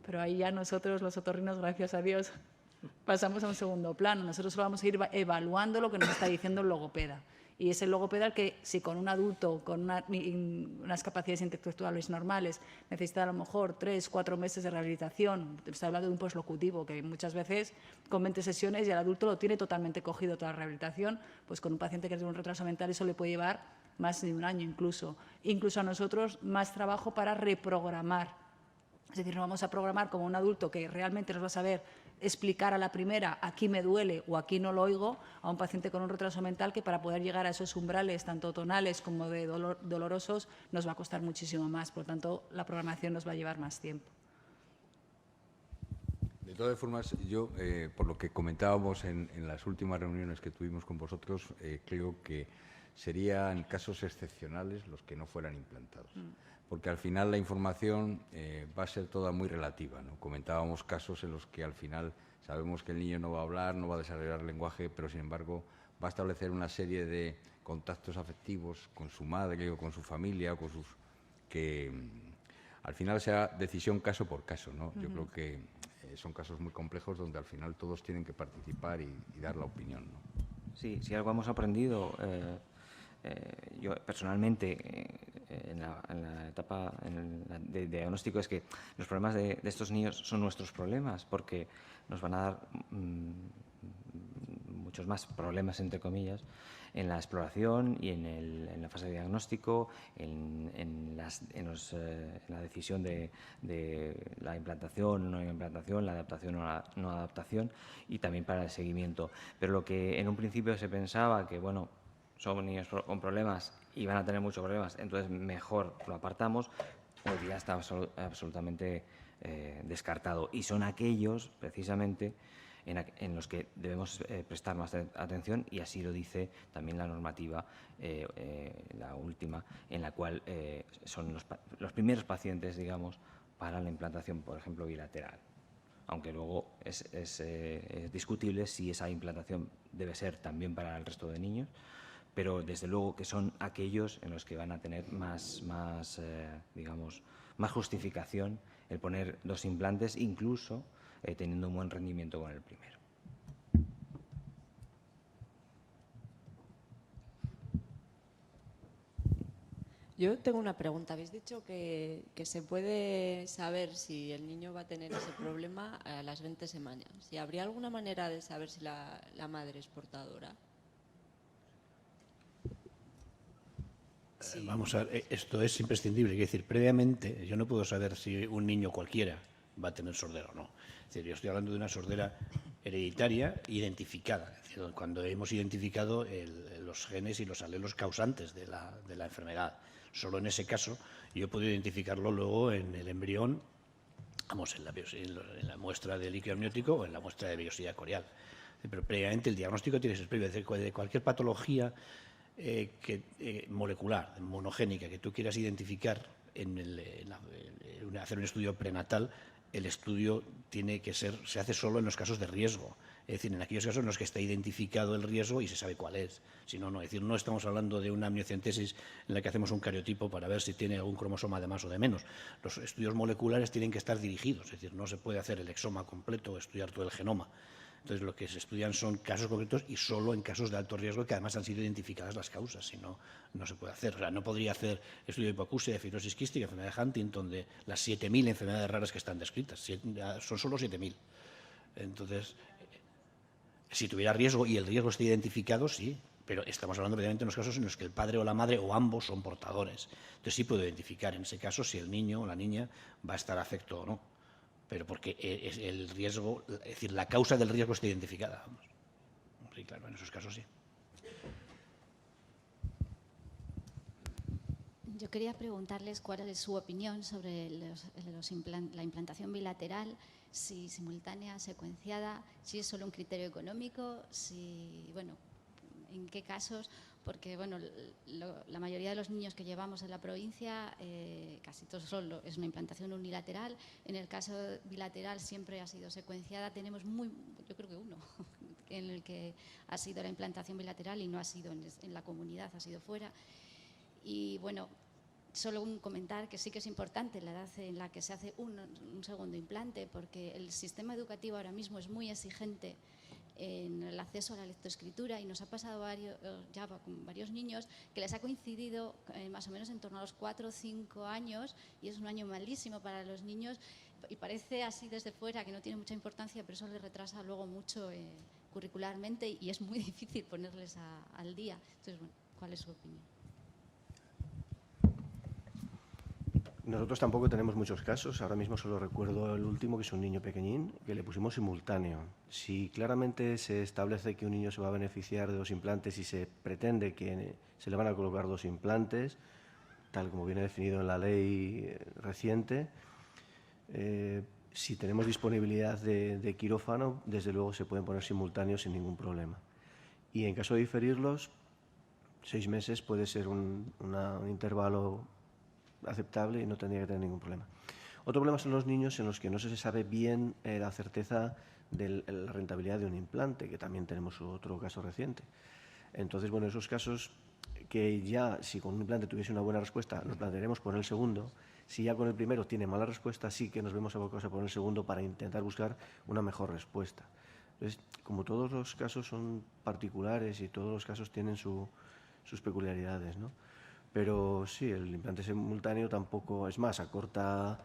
Pero ahí ya nosotros, los otorrinos, gracias a Dios, pasamos a un segundo plano. Nosotros solo vamos a ir evaluando lo que nos está diciendo el logopeda. Y es el logopeda el que, si con un adulto con unas capacidades intelectuales normales necesita a lo mejor 3 o 4 meses de rehabilitación, está hablando de un poslocutivo que muchas veces con 20 sesiones y el adulto lo tiene totalmente cogido toda la rehabilitación, pues con un paciente que tiene un retraso mental eso le puede llevar más de un año incluso. Incluso a nosotros más trabajo para reprogramar. Es decir, no vamos a programar como un adulto que realmente nos va a saber explicar a la primera aquí me duele o aquí no lo oigo, a un paciente con un retraso mental que para poder llegar a esos umbrales tanto tonales como de dolorosos nos va a costar muchísimo más. Por lo tanto, la programación nos va a llevar más tiempo. De todas formas, yo, por lo que comentábamos en las últimas reuniones que tuvimos con vosotros, creo que serían casos excepcionales los que no fueran implantados. Porque al final la información va a ser toda muy relativa, ¿no? Comentábamos casos en los que al final sabemos que el niño no va a hablar, no va a desarrollar lenguaje, pero sin embargo va a establecer una serie de contactos afectivos con su madre o con su familia o con sus... que al final sea decisión caso por caso, ¿no? Yo creo que son casos muy complejos donde al final todos tienen que participar y dar la opinión, ¿no? Sí, si algo hemos aprendido, yo personalmente en la etapa de diagnóstico, es que los problemas de estos niños son nuestros problemas, porque nos van a dar muchos más problemas, entre comillas, en la exploración y en la fase de diagnóstico, en la decisión de la implantación o no implantación, la adaptación o la no adaptación, y también para el seguimiento. Pero lo que en un principio se pensaba que, bueno, son niños con problemas y van a tener muchos problemas, entonces mejor lo apartamos, hoy día está absolutamente descartado. Y son aquellos, precisamente, en los que debemos prestar más atención, y así lo dice también la normativa, la última, en la cual son los primeros pacientes, digamos, para la implantación, por ejemplo, bilateral. Aunque luego es discutible si esa implantación debe ser también para el resto de niños, pero desde luego que son aquellos en los que van a tener más justificación el poner 2 implantes, incluso teniendo un buen rendimiento con el primero. Yo tengo una pregunta. Habéis dicho que se puede saber si el niño va a tener ese problema a las 20 semanas. ¿Y habría alguna manera de saber si la madre es portadora? Sí. Vamos a ver, esto es imprescindible. Es decir, previamente yo no puedo saber si un niño cualquiera va a tener sordera o no. Es decir, yo estoy hablando de una sordera hereditaria identificada. Es decir, cuando hemos identificado los genes y los alelos causantes de la enfermedad. Solo en ese caso yo puedo identificarlo luego en el embrión, vamos, en la muestra de líquido amniótico o en la muestra de biopsia corial. Pero previamente el diagnóstico tiene que ser previo. Es decir, de cualquier patología molecular, monogénica, que tú quieras identificar hacer un estudio prenatal, el estudio se hace solo en los casos de riesgo. Es decir, en aquellos casos en los que está identificado el riesgo y se sabe cuál es. Si no, no. Es decir, no estamos hablando de una amniocentesis en la que hacemos un cariotipo para ver si tiene algún cromosoma de más o de menos. Los estudios moleculares tienen que estar dirigidos. Es decir, no se puede hacer el exoma completo o estudiar todo el genoma. Entonces, lo que se estudian son casos concretos y solo en casos de alto riesgo, que además han sido identificadas las causas. Si no, no se puede hacer. O sea, no podría hacer estudio de hipoacusia, de fibrosis quística, enfermedad de Huntington, de las 7.000 enfermedades raras que están descritas. Son solo 7.000. Entonces, si tuviera riesgo y el riesgo está identificado, sí. Pero estamos hablando precisamente en los casos en los que el padre o la madre o ambos son portadores. Entonces, sí puedo identificar en ese caso si el niño o la niña va a estar afecto o no. Pero porque el riesgo, es decir, la causa del riesgo está identificada. Vamos. Sí, claro, en esos casos sí. Yo quería preguntarles cuál es su opinión sobre la implantación bilateral, si simultánea, secuenciada, si es solo un criterio económico, en qué casos, porque la mayoría de los niños que llevamos en la provincia, casi todos es una implantación unilateral. En el caso bilateral siempre ha sido secuenciada. Tenemos yo creo que uno en el que ha sido la implantación bilateral y no ha sido en la comunidad, ha sido fuera. Y bueno, solo un comentar que sí que es importante la edad en la que se hace un segundo implante, porque el sistema educativo ahora mismo es muy exigente en el acceso a la lectoescritura, y nos ha pasado ya con varios niños que les ha coincidido más o menos en torno a los 4 o 5 años, y es un año malísimo para los niños, y parece así desde fuera que no tiene mucha importancia, pero eso les retrasa luego mucho curricularmente, y es muy difícil ponerles al día. Entonces, bueno, ¿cuál es su opinión? Nosotros tampoco tenemos muchos casos. Ahora mismo solo recuerdo el último, que es un niño pequeñín, que le pusimos simultáneo. Si claramente se establece que un niño se va a beneficiar de 2 implantes y se pretende que se le van a colocar 2 implantes, tal como viene definido en la ley reciente, si tenemos disponibilidad de quirófano, desde luego se pueden poner simultáneos sin ningún problema. Y en caso de diferirlos, 6 meses puede ser un intervalo aceptable y no tendría que tener ningún problema. Otro problema son los niños en los que no se sabe bien la certeza de la rentabilidad de un implante, que también tenemos otro caso reciente. Entonces, bueno, esos casos que ya, si con un implante tuviese una buena respuesta, nos plantearemos poner el segundo. Si ya con el primero tiene mala respuesta, sí que nos vemos abocados a poner el segundo para intentar buscar una mejor respuesta. Entonces, como todos los casos son particulares y todos los casos tienen sus peculiaridades, ¿no? Pero sí, el implante simultáneo tampoco, es más, acorta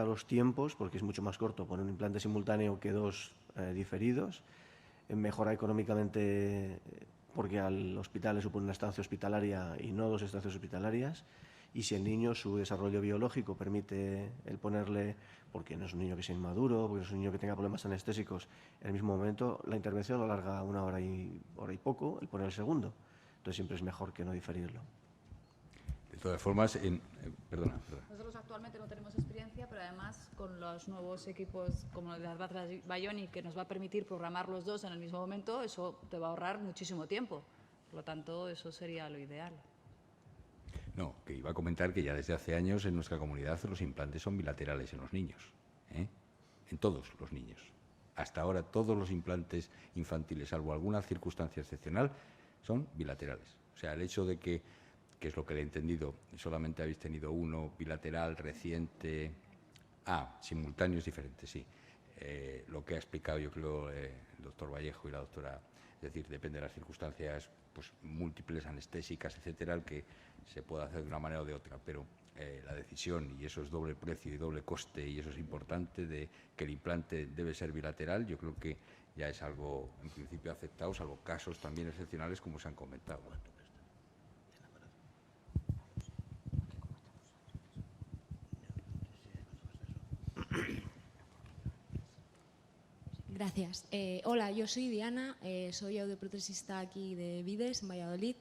los tiempos, porque es mucho más corto poner un implante simultáneo que dos diferidos. Mejora económicamente porque al hospital le supone una estancia hospitalaria y no 2 estancias hospitalarias. Y si el niño, su desarrollo biológico permite el ponerle, porque no es un niño que sea inmaduro, porque no es un niño que tenga problemas anestésicos, en el mismo momento la intervención lo alarga 1 hora y poco el poner el segundo. Entonces siempre es mejor que no diferirlo. De todas formas, perdona. Nosotros actualmente no tenemos experiencia, pero además con los nuevos equipos como el de Advanced Bionic, que nos va a permitir programar los dos en el mismo momento, eso te va a ahorrar muchísimo tiempo. Por lo tanto, eso sería lo ideal. No, que iba a comentar que ya desde hace años en nuestra comunidad los implantes son bilaterales en los niños, ¿eh? En todos los niños. Hasta ahora todos los implantes infantiles, salvo alguna circunstancia excepcional, son bilaterales. O sea, el hecho de que es lo que le he entendido, solamente habéis tenido uno bilateral reciente, simultáneo es diferente, sí. Lo que ha explicado yo creo el doctor Vallejo y la doctora, es decir, depende de las circunstancias pues múltiples, anestésicas, etcétera, el que se puede hacer de una manera o de otra, pero la decisión, y eso es doble precio y doble coste, y eso es importante, de que el implante debe ser bilateral, yo creo que ya es algo en principio aceptado, salvo casos también excepcionales como se han comentado. Gracias. Hola, yo soy Diana, soy audioprotesista aquí de Vides, en Valladolid,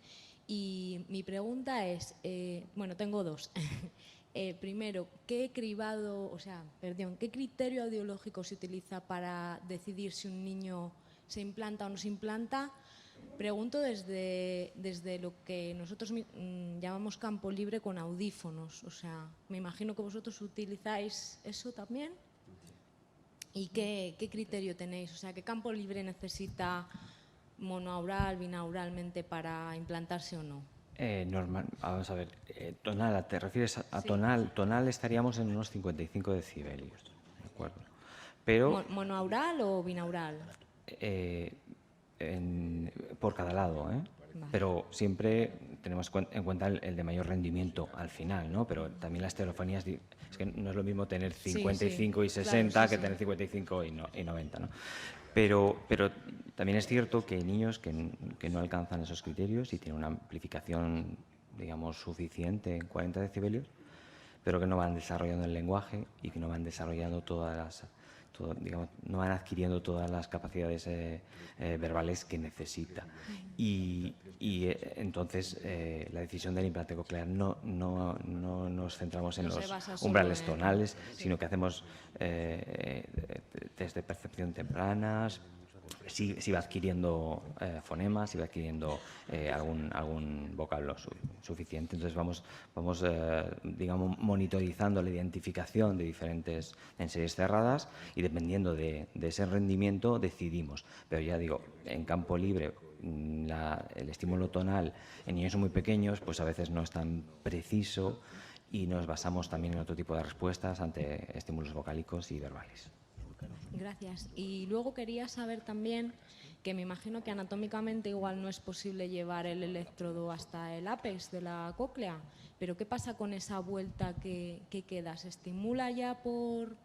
y mi pregunta es, bueno, tengo dos. Primero, ¿qué criterio audiológico se utiliza para decidir si un niño se implanta o no se implanta? Pregunto desde lo que nosotros llamamos campo libre con audífonos. O sea, me imagino que vosotros utilizáis eso también. ¿Y qué criterio tenéis? O sea, ¿qué campo libre necesita monoaural, binauralmente para implantarse o no? Normal, vamos a ver, tonal, ¿te refieres a tonal? Tonal estaríamos en unos 55 decibelios, ¿de acuerdo? Pero, ¿Monoaural o binaural? Por cada lado, ¿eh? Vale. Pero siempre tenemos en cuenta el de mayor rendimiento al final, ¿no? Pero también las estereofonías, es que no es lo mismo tener 55 y 60 claro, que tener 55 y 90, ¿no? Pero también es cierto que hay niños que no alcanzan esos criterios y tienen una amplificación, digamos, suficiente en 40 decibelios, pero que no van desarrollando el lenguaje y que no van desarrollando no van adquiriendo todas las capacidades verbales que necesita. Y entonces la decisión del implante coclear no nos centramos en los umbrales tonales, sino que hacemos test de percepción tempranas, si va adquiriendo fonemas, si va adquiriendo algún vocablo suficiente. Entonces vamos digamos, monitorizando la identificación de diferentes enseres cerradas y dependiendo de ese rendimiento decidimos. Pero ya digo, en campo libre el estímulo tonal en niños muy pequeños pues a veces no es tan preciso y nos basamos también en otro tipo de respuestas ante estímulos vocálicos y verbales. Gracias. Y luego quería saber también, que me imagino que anatómicamente igual no es posible llevar el electrodo hasta el ápex de la cóclea, pero ¿qué pasa con esa vuelta que queda? ¿Se estimula ya por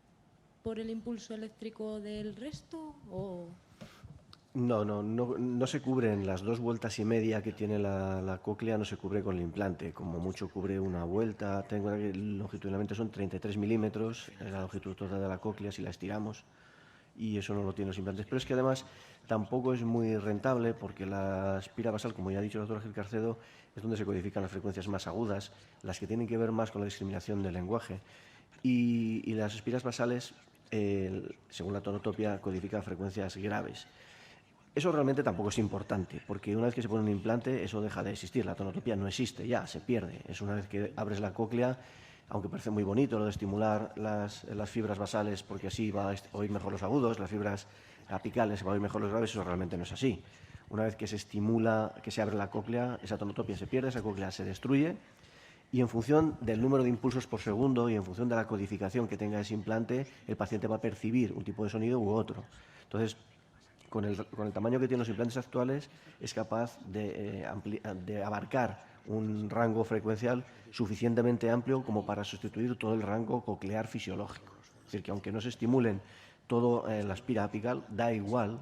el impulso eléctrico del resto o...? No se cubren las 2 vueltas y media que tiene la cóclea, no se cubre con el implante, como mucho cubre una vuelta. Tengo que longitudinalmente son 33 milímetros, la longitud total de la cóclea si la estiramos, y eso no lo tienen los implantes. Pero es que además tampoco es muy rentable porque la espira basal, como ya ha dicho el doctor Gil Carcedo, es donde se codifican las frecuencias más agudas, las que tienen que ver más con la discriminación del lenguaje. Y las espiras basales, según la tonotopia, codifican frecuencias graves. Eso realmente tampoco es importante, porque una vez que se pone un implante, eso deja de existir. La tonotopía no existe ya, se pierde. Es una vez que abres la cóclea, aunque parece muy bonito lo de estimular las fibras basales, porque así va a oír mejor los agudos, las fibras apicales va a oír mejor los graves, eso realmente no es así. Una vez que se estimula, que se abre la cóclea, esa tonotopia se pierde, esa cóclea se destruye, y en función del número de impulsos por segundo y en función de la codificación que tenga ese implante, el paciente va a percibir un tipo de sonido u otro. Entonces, con el tamaño que tienen los implantes actuales, es capaz de abarcar un rango frecuencial suficientemente amplio como para sustituir todo el rango coclear fisiológico. Es decir, que aunque no se estimulen todo la espira apical, da igual,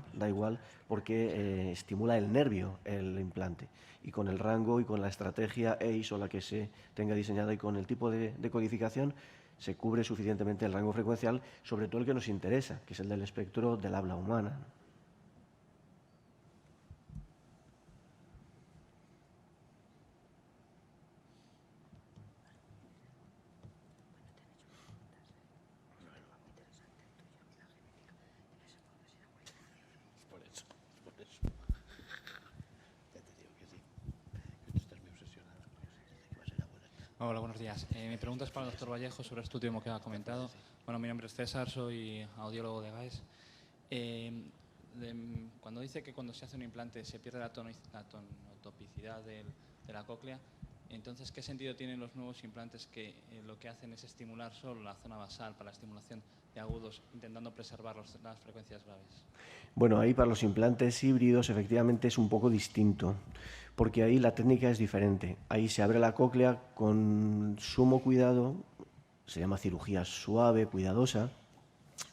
porque estimula el nervio el implante. Y con el rango y con la estrategia ACE o la que se tenga diseñada y con el tipo de codificación, se cubre suficientemente el rango frecuencial, sobre todo el que nos interesa, que es el del espectro del habla humana. Hola, buenos días. Mi pregunta es para el doctor Vallejo sobre el estudio que ha comentado. Bueno, mi nombre es César, soy audiólogo de GAES. Cuando dice que cuando se hace un implante se pierde la tonotopicidad de la cóclea, entonces, ¿qué sentido tienen los nuevos implantes que lo que hacen es estimular solo la zona basal para la estimulación de agudos, intentando preservar las frecuencias graves? Bueno, ahí para los implantes híbridos efectivamente es un poco distinto, porque ahí la técnica es diferente. Ahí se abre la cóclea con sumo cuidado, se llama cirugía suave, cuidadosa,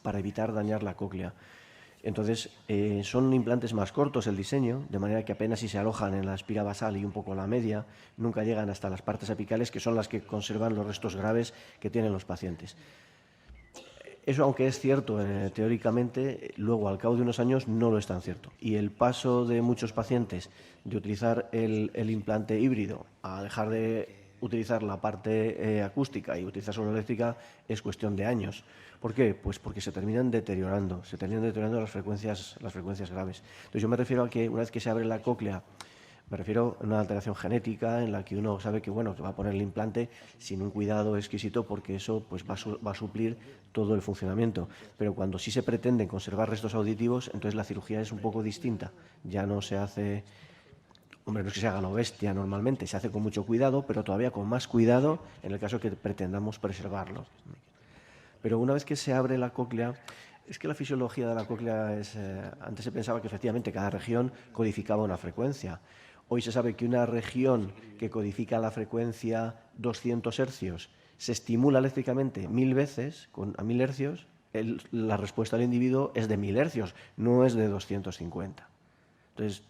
para evitar dañar la cóclea. Entonces, son implantes más cortos el diseño, de manera que apenas si se alojan en la espira basal y un poco en la media, nunca llegan hasta las partes apicales, que son las que conservan los restos graves que tienen los pacientes. Eso, aunque es cierto teóricamente, luego al cabo de unos años no lo es tan cierto. Y el paso de muchos pacientes de utilizar el implante híbrido a dejar de utilizar la parte acústica y utilizar solo eléctrica es cuestión de años. ¿Por qué? Pues porque se terminan deteriorando las frecuencias graves. Entonces yo me refiero a que una vez que se abre la cóclea, me refiero a una alteración genética en la que uno sabe que, bueno, que va a poner el implante sin un cuidado exquisito porque eso pues, va a suplir todo el funcionamiento. Pero cuando sí se pretenden conservar restos auditivos, entonces la cirugía es un poco distinta. Ya no se hace, hombre, no es que se haga lo bestia normalmente, se hace con mucho cuidado, pero todavía con más cuidado en el caso que pretendamos preservarlo. Pero una vez que se abre la cóclea, es que la fisiología de la cóclea es... antes se pensaba que efectivamente cada región codificaba una frecuencia. Hoy se sabe que una región que codifica la frecuencia 200 hercios se estimula eléctricamente 1000 veces, a 1000 hercios, la respuesta del individuo es de 1000 hercios, no es de 250. Entonces,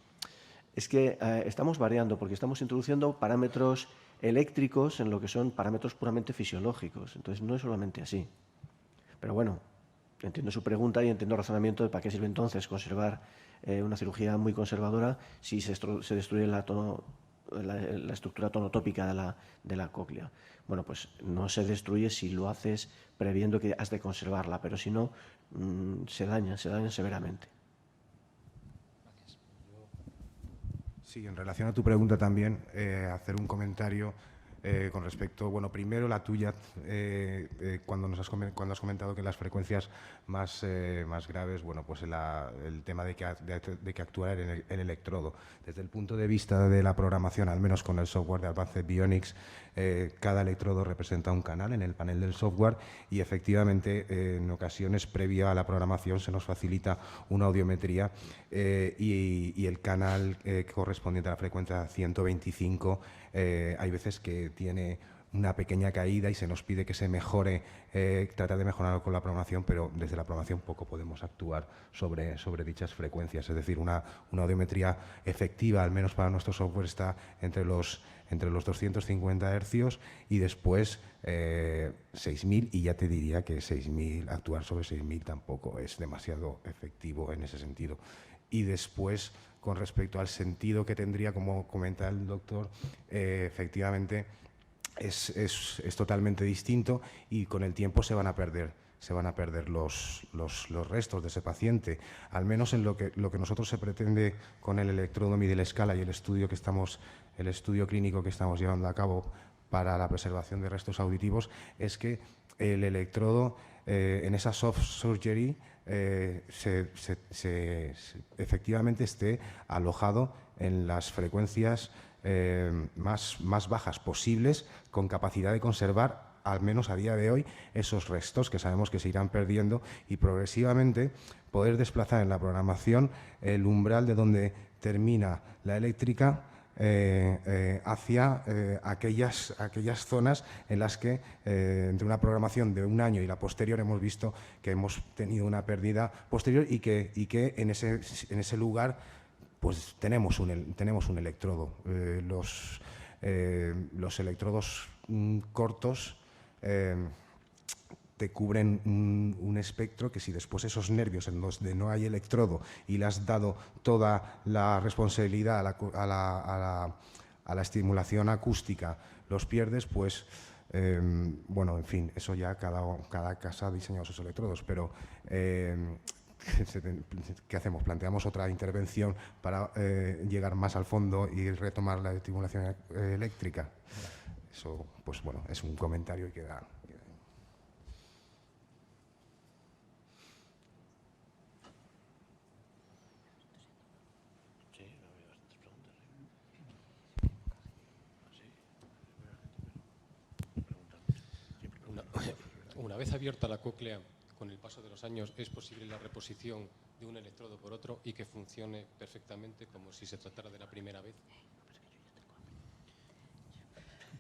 es que estamos variando porque estamos introduciendo parámetros eléctricos en lo que son parámetros puramente fisiológicos. Entonces, no es solamente así. Pero bueno, entiendo su pregunta y entiendo el razonamiento de para qué sirve entonces conservar una cirugía muy conservadora si se destruye la estructura tonotópica de la cóclea. Bueno, pues no se destruye si lo haces previendo que has de conservarla, pero si no, se daña severamente. Sí, en relación a tu pregunta también, hacer un comentario con respecto, bueno, primero la tuya, cuando has comentado que las frecuencias más graves, bueno, pues el tema de que actuar en el electrodo. Desde el punto de vista de la programación, al menos con el software de Advanced Bionics, cada electrodo representa un canal en el panel del software y efectivamente en ocasiones previa a la programación se nos facilita una audiometría y el canal correspondiente a la frecuencia 125 hay veces que tiene una pequeña caída y se nos pide que se mejore, tratar de mejorarlo con la programación, pero desde la programación poco podemos actuar sobre dichas frecuencias. Es decir, una audiometría efectiva, al menos para nuestro software, está entre los 250 hercios y después 6.000, y ya te diría que 6.000, actuar sobre 6.000 tampoco es demasiado efectivo en ese sentido. Y después, con respecto al sentido que tendría, como comenta el doctor, efectivamente es totalmente distinto y con el tiempo se van a perder los restos de ese paciente, al menos en lo que nosotros se pretende con el electrodo Midel-Escala y el estudio clínico que estamos llevando a cabo para la preservación de restos auditivos, es que el electrodo en esa soft surgery efectivamente esté alojado en las frecuencias más bajas posibles, con capacidad de conservar, al menos a día de hoy, esos restos que sabemos que se irán perdiendo, y progresivamente poder desplazar en la programación el umbral de donde termina la eléctrica hacia aquellas zonas en las que, entre una programación de un año y la posterior, hemos visto que hemos tenido una pérdida posterior y que en ese lugar pues tenemos un electrodo. Los electrodos cortos te cubren un espectro que, si después esos nervios en los que no hay electrodo y le has dado toda la responsabilidad a la estimulación acústica, los pierdes, pues bueno, en fin, eso ya cada casa ha diseñado sus electrodos, pero ¿qué hacemos? ¿Planteamos otra intervención para llegar más al fondo y retomar la estimulación eléctrica? Eso, pues bueno, es un comentario y queda. Una vez abierta la cóclea, con el paso de los años, ¿es posible la reposición de un electrodo por otro y que funcione perfectamente como si se tratara de la primera vez?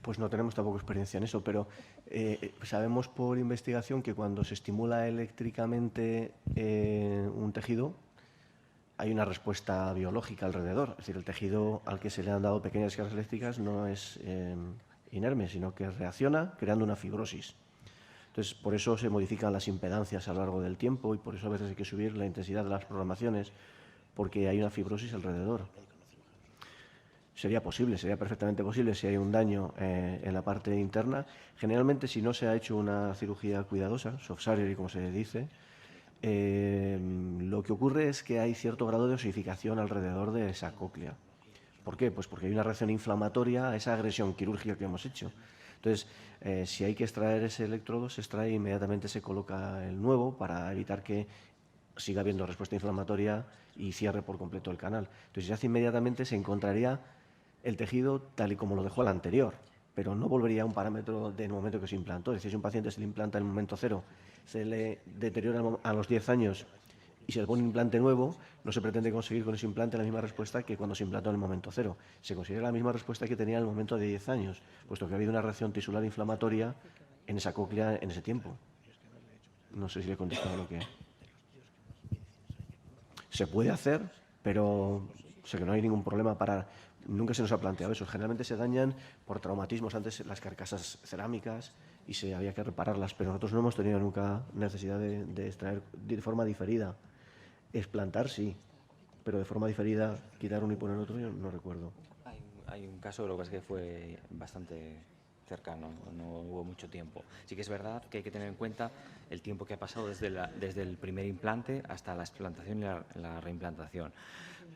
Pues no tenemos tampoco experiencia en eso, pero sabemos por investigación que cuando se estimula eléctricamente un tejido, hay una respuesta biológica alrededor. Es decir, el tejido al que se le han dado pequeñas descargas eléctricas no es inerme, sino que reacciona creando una fibrosis. Entonces, por eso se modifican las impedancias a lo largo del tiempo, y por eso a veces hay que subir la intensidad de las programaciones, porque hay una fibrosis alrededor. Sería posible, sería perfectamente posible si hay un daño en la parte interna. Generalmente, si no se ha hecho una cirugía cuidadosa, soft surgery como se dice, lo que ocurre es que hay cierto grado de osificación alrededor de esa cóclea. ¿Por qué? Pues porque hay una reacción inflamatoria a esa agresión quirúrgica que hemos hecho. Entonces, si hay que extraer ese electrodo, se extrae e inmediatamente se coloca el nuevo para evitar que siga habiendo respuesta inflamatoria y cierre por completo el canal. Entonces, si se hace inmediatamente, se encontraría el tejido tal y como lo dejó el anterior, pero no volvería a un parámetro del momento que se implantó. Es decir, si un paciente se le implanta en el momento cero, se le deteriora a los 10 años y se le pone un implante nuevo, no se pretende conseguir con ese implante la misma respuesta que cuando se implantó en el momento cero. Se consigue la misma respuesta que tenía en el momento de 10 años, puesto que ha habido una reacción tisular inflamatoria en esa cóclea en ese tiempo. No sé si le he contestado lo que... Se puede hacer, pero sé que no hay ningún problema para... Nunca se nos ha planteado eso. Generalmente se dañan por traumatismos. Antes las carcasas cerámicas y se había que repararlas, pero nosotros no hemos tenido nunca necesidad de extraer de forma diferida. Explantar sí, pero de forma diferida quitar uno y poner otro yo no recuerdo. Hay un caso, lo que pasa es que fue bastante cercano, no hubo mucho tiempo. Sí que es verdad que hay que tener en cuenta el tiempo que ha pasado desde el primer implante hasta la explantación y la reimplantación.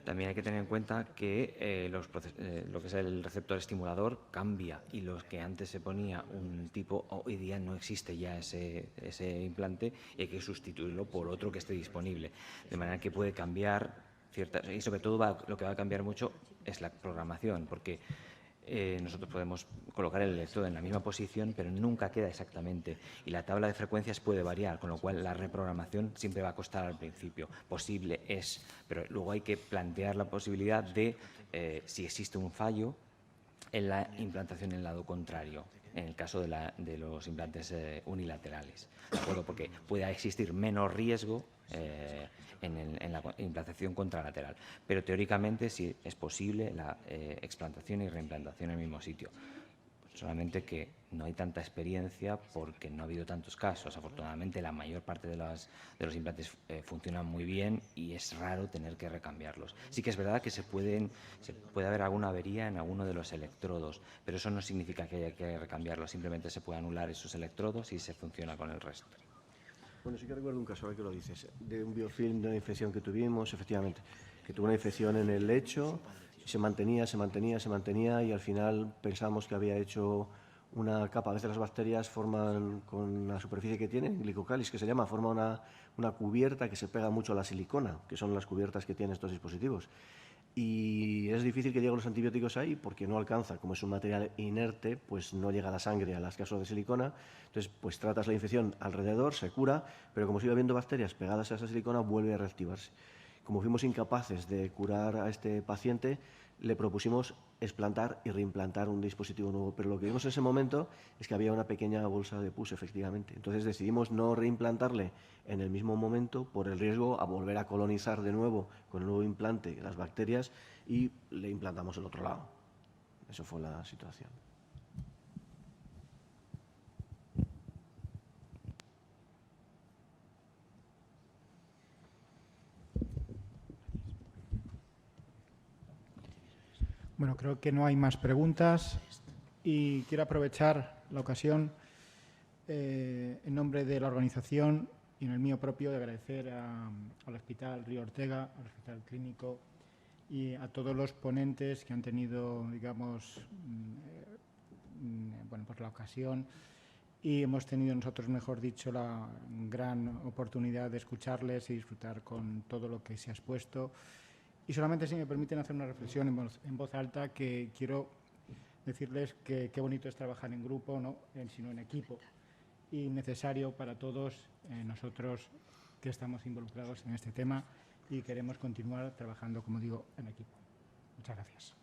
También hay que tener en cuenta que lo que es el receptor estimulador cambia, y los que antes se ponía un tipo, hoy día no existe ya ese implante y hay que sustituirlo por otro que esté disponible. De manera que puede cambiar y sobre todo lo que va a cambiar mucho es la programación, porque nosotros podemos colocar el electrodo en la misma posición, pero nunca queda exactamente, y la tabla de frecuencias puede variar, con lo cual la reprogramación siempre va a costar al principio. Posible es, pero luego hay que plantear la posibilidad de, si existe un fallo, en la implantación en el lado contrario, en el caso de los implantes unilaterales, ¿de acuerdo? Porque puede existir menos riesgo en la implantación contralateral, pero teóricamente sí es posible la explantación y reimplantación en el mismo sitio. Solamente que no hay tanta experiencia porque no ha habido tantos casos. Afortunadamente, la mayor parte de los implantes funcionan muy bien y es raro tener que recambiarlos. Sí que es verdad que puede haber alguna avería en alguno de los electrodos, pero eso no significa que haya que recambiarlos. Simplemente se puede anular esos electrodos y se funciona con el resto. Bueno, sí que recuerdo un caso, ahora que lo dices, de un biofilm de una infección que tuvimos, efectivamente, que tuvo una infección en el lecho, se mantenía y al final pensamos que había hecho una capa. A veces las bacterias forman, con la superficie que tienen, glicocalis que se llama, forma una cubierta que se pega mucho a la silicona, que son las cubiertas que tienen estos dispositivos. Y es difícil que lleguen los antibióticos ahí porque no alcanza, como es un material inerte, pues no llega la sangre a las cápsulas de silicona. Entonces, pues tratas la infección alrededor, se cura, pero como sigue habiendo bacterias pegadas a esa silicona, vuelve a reactivarse. Como fuimos incapaces de curar a este paciente, le propusimos explantar y reimplantar un dispositivo nuevo, pero lo que vimos en ese momento es que había una pequeña bolsa de pus, efectivamente. Entonces decidimos no reimplantarle en el mismo momento por el riesgo a volver a colonizar de nuevo con el nuevo implante las bacterias, y le implantamos el otro lado. Eso fue la situación. Bueno, creo que no hay más preguntas y quiero aprovechar la ocasión en nombre de la organización y en el mío propio de agradecer al Hospital Río Ortega, al Hospital Clínico y a todos los ponentes que han tenido, digamos, bueno, pues la ocasión, y hemos tenido nosotros, mejor dicho, la gran oportunidad de escucharles y disfrutar con todo lo que se ha expuesto. Y solamente, si me permiten, hacer una reflexión en voz alta, que quiero decirles que qué bonito es trabajar en grupo, no sino en equipo, y necesario para todos nosotros que estamos involucrados en este tema y queremos continuar trabajando, como digo, en equipo. Muchas gracias.